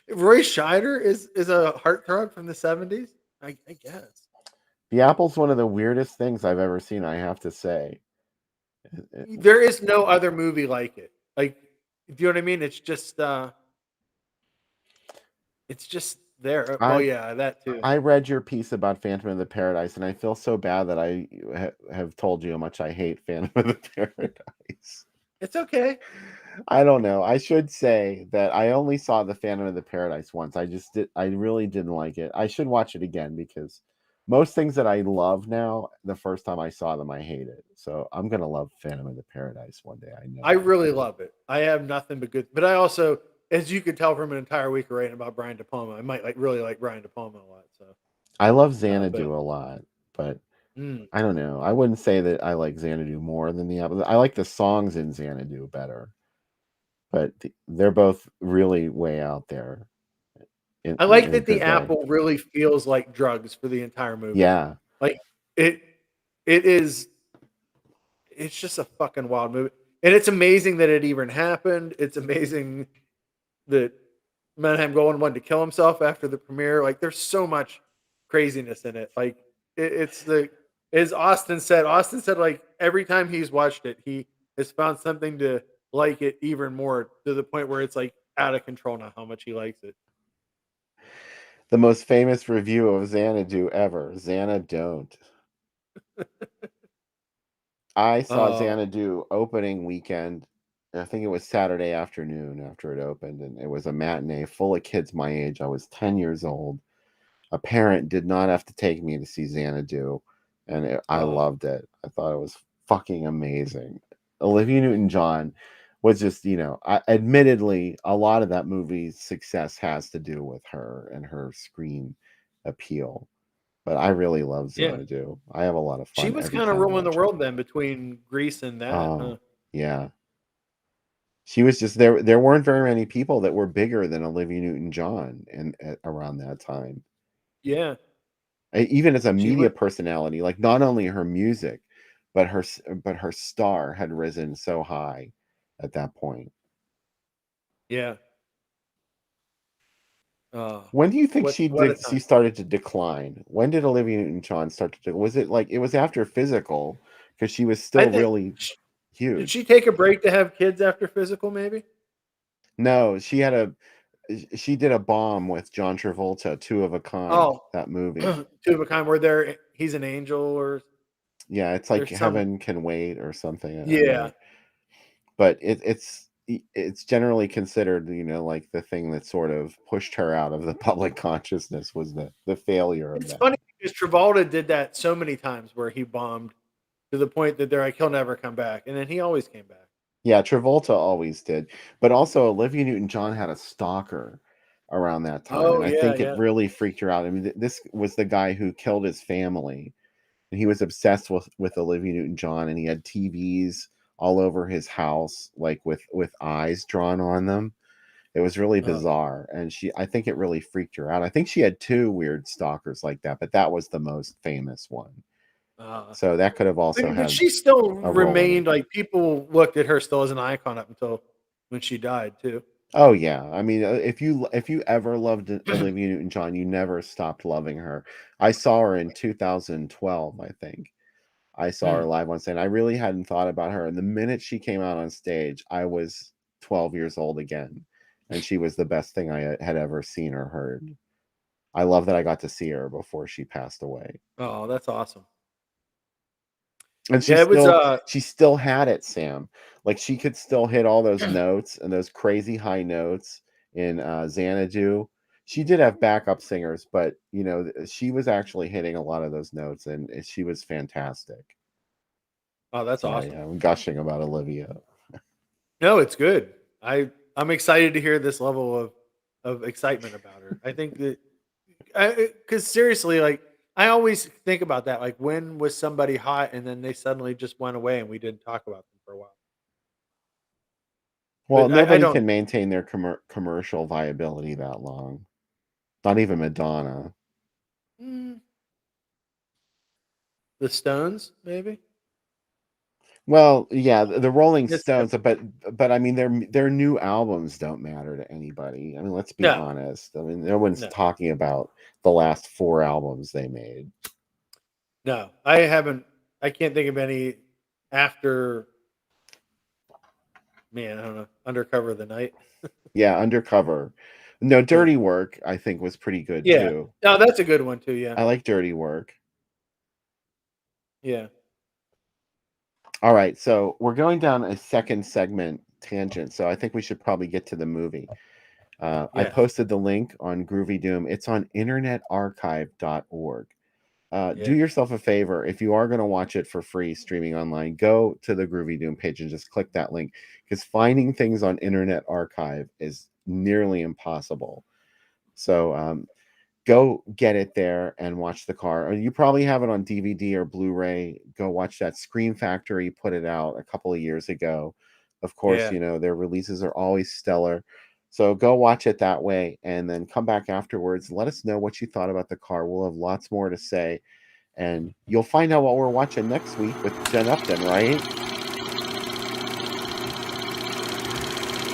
Speaker 5: Roy Scheider is a heartthrob from the 70s. I guess.
Speaker 4: The Apple's one of the weirdest things I've ever seen, I have to say.
Speaker 5: There is no other movie like it. Like, do you know what I mean? It's just there. That too.
Speaker 4: I read your piece about Phantom of the Paradise, and I feel so bad that I have told you how much I hate Phantom of the Paradise.
Speaker 5: It's okay.
Speaker 4: I don't know. I should say that I only saw the Phantom of the Paradise once. I really didn't like it. I should watch it again because most things that I love now, the first time I saw them, I hated. So I'm gonna love Phantom of the Paradise one day. I know.
Speaker 5: I really love it. I have nothing but good. But I also, as you could tell from an entire week of writing about Brian De Palma, I might really like Brian De Palma a lot. So
Speaker 4: I love Xanadu a lot, but I don't know. I wouldn't say that I like Xanadu more than the other. I like the songs in Xanadu better, but they're both really way out there.
Speaker 5: I like that the Apple really feels like drugs for the entire movie.
Speaker 4: Yeah.
Speaker 5: Like it is, it's just a fucking wild movie. And it's amazing that it even happened. It's amazing that Menachem Golan wanted to kill himself after the premiere. Like there's so much craziness in it. Like as Austin said like every time he's watched it, he has found something to like it even more to the point where it's like out of control now how much he likes it.
Speaker 4: The most famous review of Xanadu ever. Xana don't. I saw Xanadu opening weekend. I think it was Saturday afternoon after it opened, and it was a matinee full of kids my age. I was 10 years old. A parent did not have to take me to see Xanadu, and I loved it. I thought it was fucking amazing. Olivia Newton-John was just, admittedly, a lot of that movie's success has to do with her and her screen appeal. But I really love Xanadu. I have a lot of fun.
Speaker 5: She was
Speaker 4: every
Speaker 5: kind of
Speaker 4: time I
Speaker 5: ruling the
Speaker 4: watch
Speaker 5: world then between Grease and that.
Speaker 4: Oh, yeah. She was just there. There weren't very many people that were bigger than Olivia Newton-John around that time.
Speaker 5: Yeah.
Speaker 4: Even as a
Speaker 5: She
Speaker 4: media
Speaker 5: was,
Speaker 4: personality, like not only her music, but her star had risen so high at that point.
Speaker 5: yeah.
Speaker 4: When do you think
Speaker 5: what a time.
Speaker 4: she started to decline? When did Olivia Newton-John start to was it like it was after Physical, because she was
Speaker 5: I
Speaker 4: still
Speaker 5: think
Speaker 4: really
Speaker 5: did
Speaker 4: huge?
Speaker 5: she take a break to have kids after Physical? Maybe.
Speaker 4: No, she did a bomb with John Travolta, Two of a Kind,
Speaker 5: Oh,
Speaker 4: that movie.
Speaker 5: Two of a Kind, where he's an angel or
Speaker 4: Yeah, it's like
Speaker 5: there's some.
Speaker 4: Heaven Can Wait or something. I
Speaker 5: Yeah.
Speaker 4: never, but it's generally considered, like the thing that sort of pushed her out of the public consciousness was the failure of
Speaker 5: It's
Speaker 4: that.
Speaker 5: funny because Travolta did that so many times where he bombed to the point that they're like, he'll never come back. And then he always came back.
Speaker 4: Yeah, Travolta always did, but also Olivia Newton-John had a stalker around that time,
Speaker 5: Oh,
Speaker 4: and I
Speaker 5: yeah,
Speaker 4: think it
Speaker 5: yeah.
Speaker 4: really freaked her out. I mean, this was the guy who killed his family, and he was obsessed with Olivia Newton-John, and he had TVs all over his house, like with eyes drawn on them. It was really bizarre, and I think it really freaked her out. I think she had two weird stalkers like that, but that was the most famous one. So that could have also
Speaker 5: But
Speaker 4: had
Speaker 5: she still
Speaker 4: a role in it.
Speaker 5: remained like people looked at her still as an icon up until when she died too.
Speaker 4: Oh yeah, I mean, if you ever loved Olivia Newton-John, you never stopped loving her. I saw her in 2012, I think. I saw her live on stage. I really hadn't thought about her, and the minute she came out on stage, I was 12 years old again, and she was the best thing I had ever seen or heard. I love that I got to see her before she passed away.
Speaker 5: Oh, that's awesome.
Speaker 4: And
Speaker 5: Yeah, it was
Speaker 4: she still had it, Sam. Like she could still hit all those notes and those crazy high notes in Xanadu. She did have backup singers, but she was actually hitting a lot of those notes, and she was fantastic.
Speaker 5: oh, that's
Speaker 4: Sorry,
Speaker 5: awesome.
Speaker 4: I'm gushing about Olivia.
Speaker 5: No, it's good. I'm excited to hear this level of excitement about her. I think that because seriously, like I always think about that. Like when was somebody hot and then they suddenly just went away and we didn't talk about them for a while.
Speaker 4: Well,
Speaker 5: But I
Speaker 4: nobody
Speaker 5: don't.
Speaker 4: can maintain their commercial viability that long. Not even Madonna.
Speaker 5: Mm, the Stones, maybe.
Speaker 4: Well, yeah, the Rolling
Speaker 5: It's
Speaker 4: Stones,
Speaker 5: different.
Speaker 4: but I mean, their new albums don't matter to anybody. I mean, let's be
Speaker 5: No,
Speaker 4: honest. I mean, no one's
Speaker 5: no,
Speaker 4: talking about the last 4 albums they made.
Speaker 5: no. I haven't. I can't think of any after. Man, I don't know. Undercover of the Night.
Speaker 4: Yeah, Undercover. No,
Speaker 5: Yeah.
Speaker 4: Dirty Work, I think was pretty good
Speaker 5: Yeah.
Speaker 4: too.
Speaker 5: No, that's a good one too. Yeah.
Speaker 4: I like Dirty Work.
Speaker 5: Yeah.
Speaker 4: All right, so we're going down a second segment tangent, so I think we should probably get to the movie. I
Speaker 5: Yes.
Speaker 4: posted the link on Groovy Doom. It's on internetarchive.org. Do
Speaker 5: Yeah.
Speaker 4: yourself a favor. If you are going to watch it for free streaming online, go to the Groovy Doom page and just click that link, because finding things on Internet Archive is nearly impossible. So go get it there and watch the car. Or you probably have it on DVD or Blu-ray. Go watch that. Scream Factory put it out a couple of years ago. Of course,
Speaker 5: Yeah.
Speaker 4: their releases are always stellar. So go watch it that way and then come back afterwards. Let us know what you thought about the car. We'll have lots more to say. And you'll find out what we're watching next week with Jen Upton, right?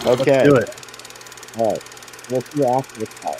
Speaker 4: Okay.
Speaker 5: Let's do it.
Speaker 4: All right. We'll see you after the cut.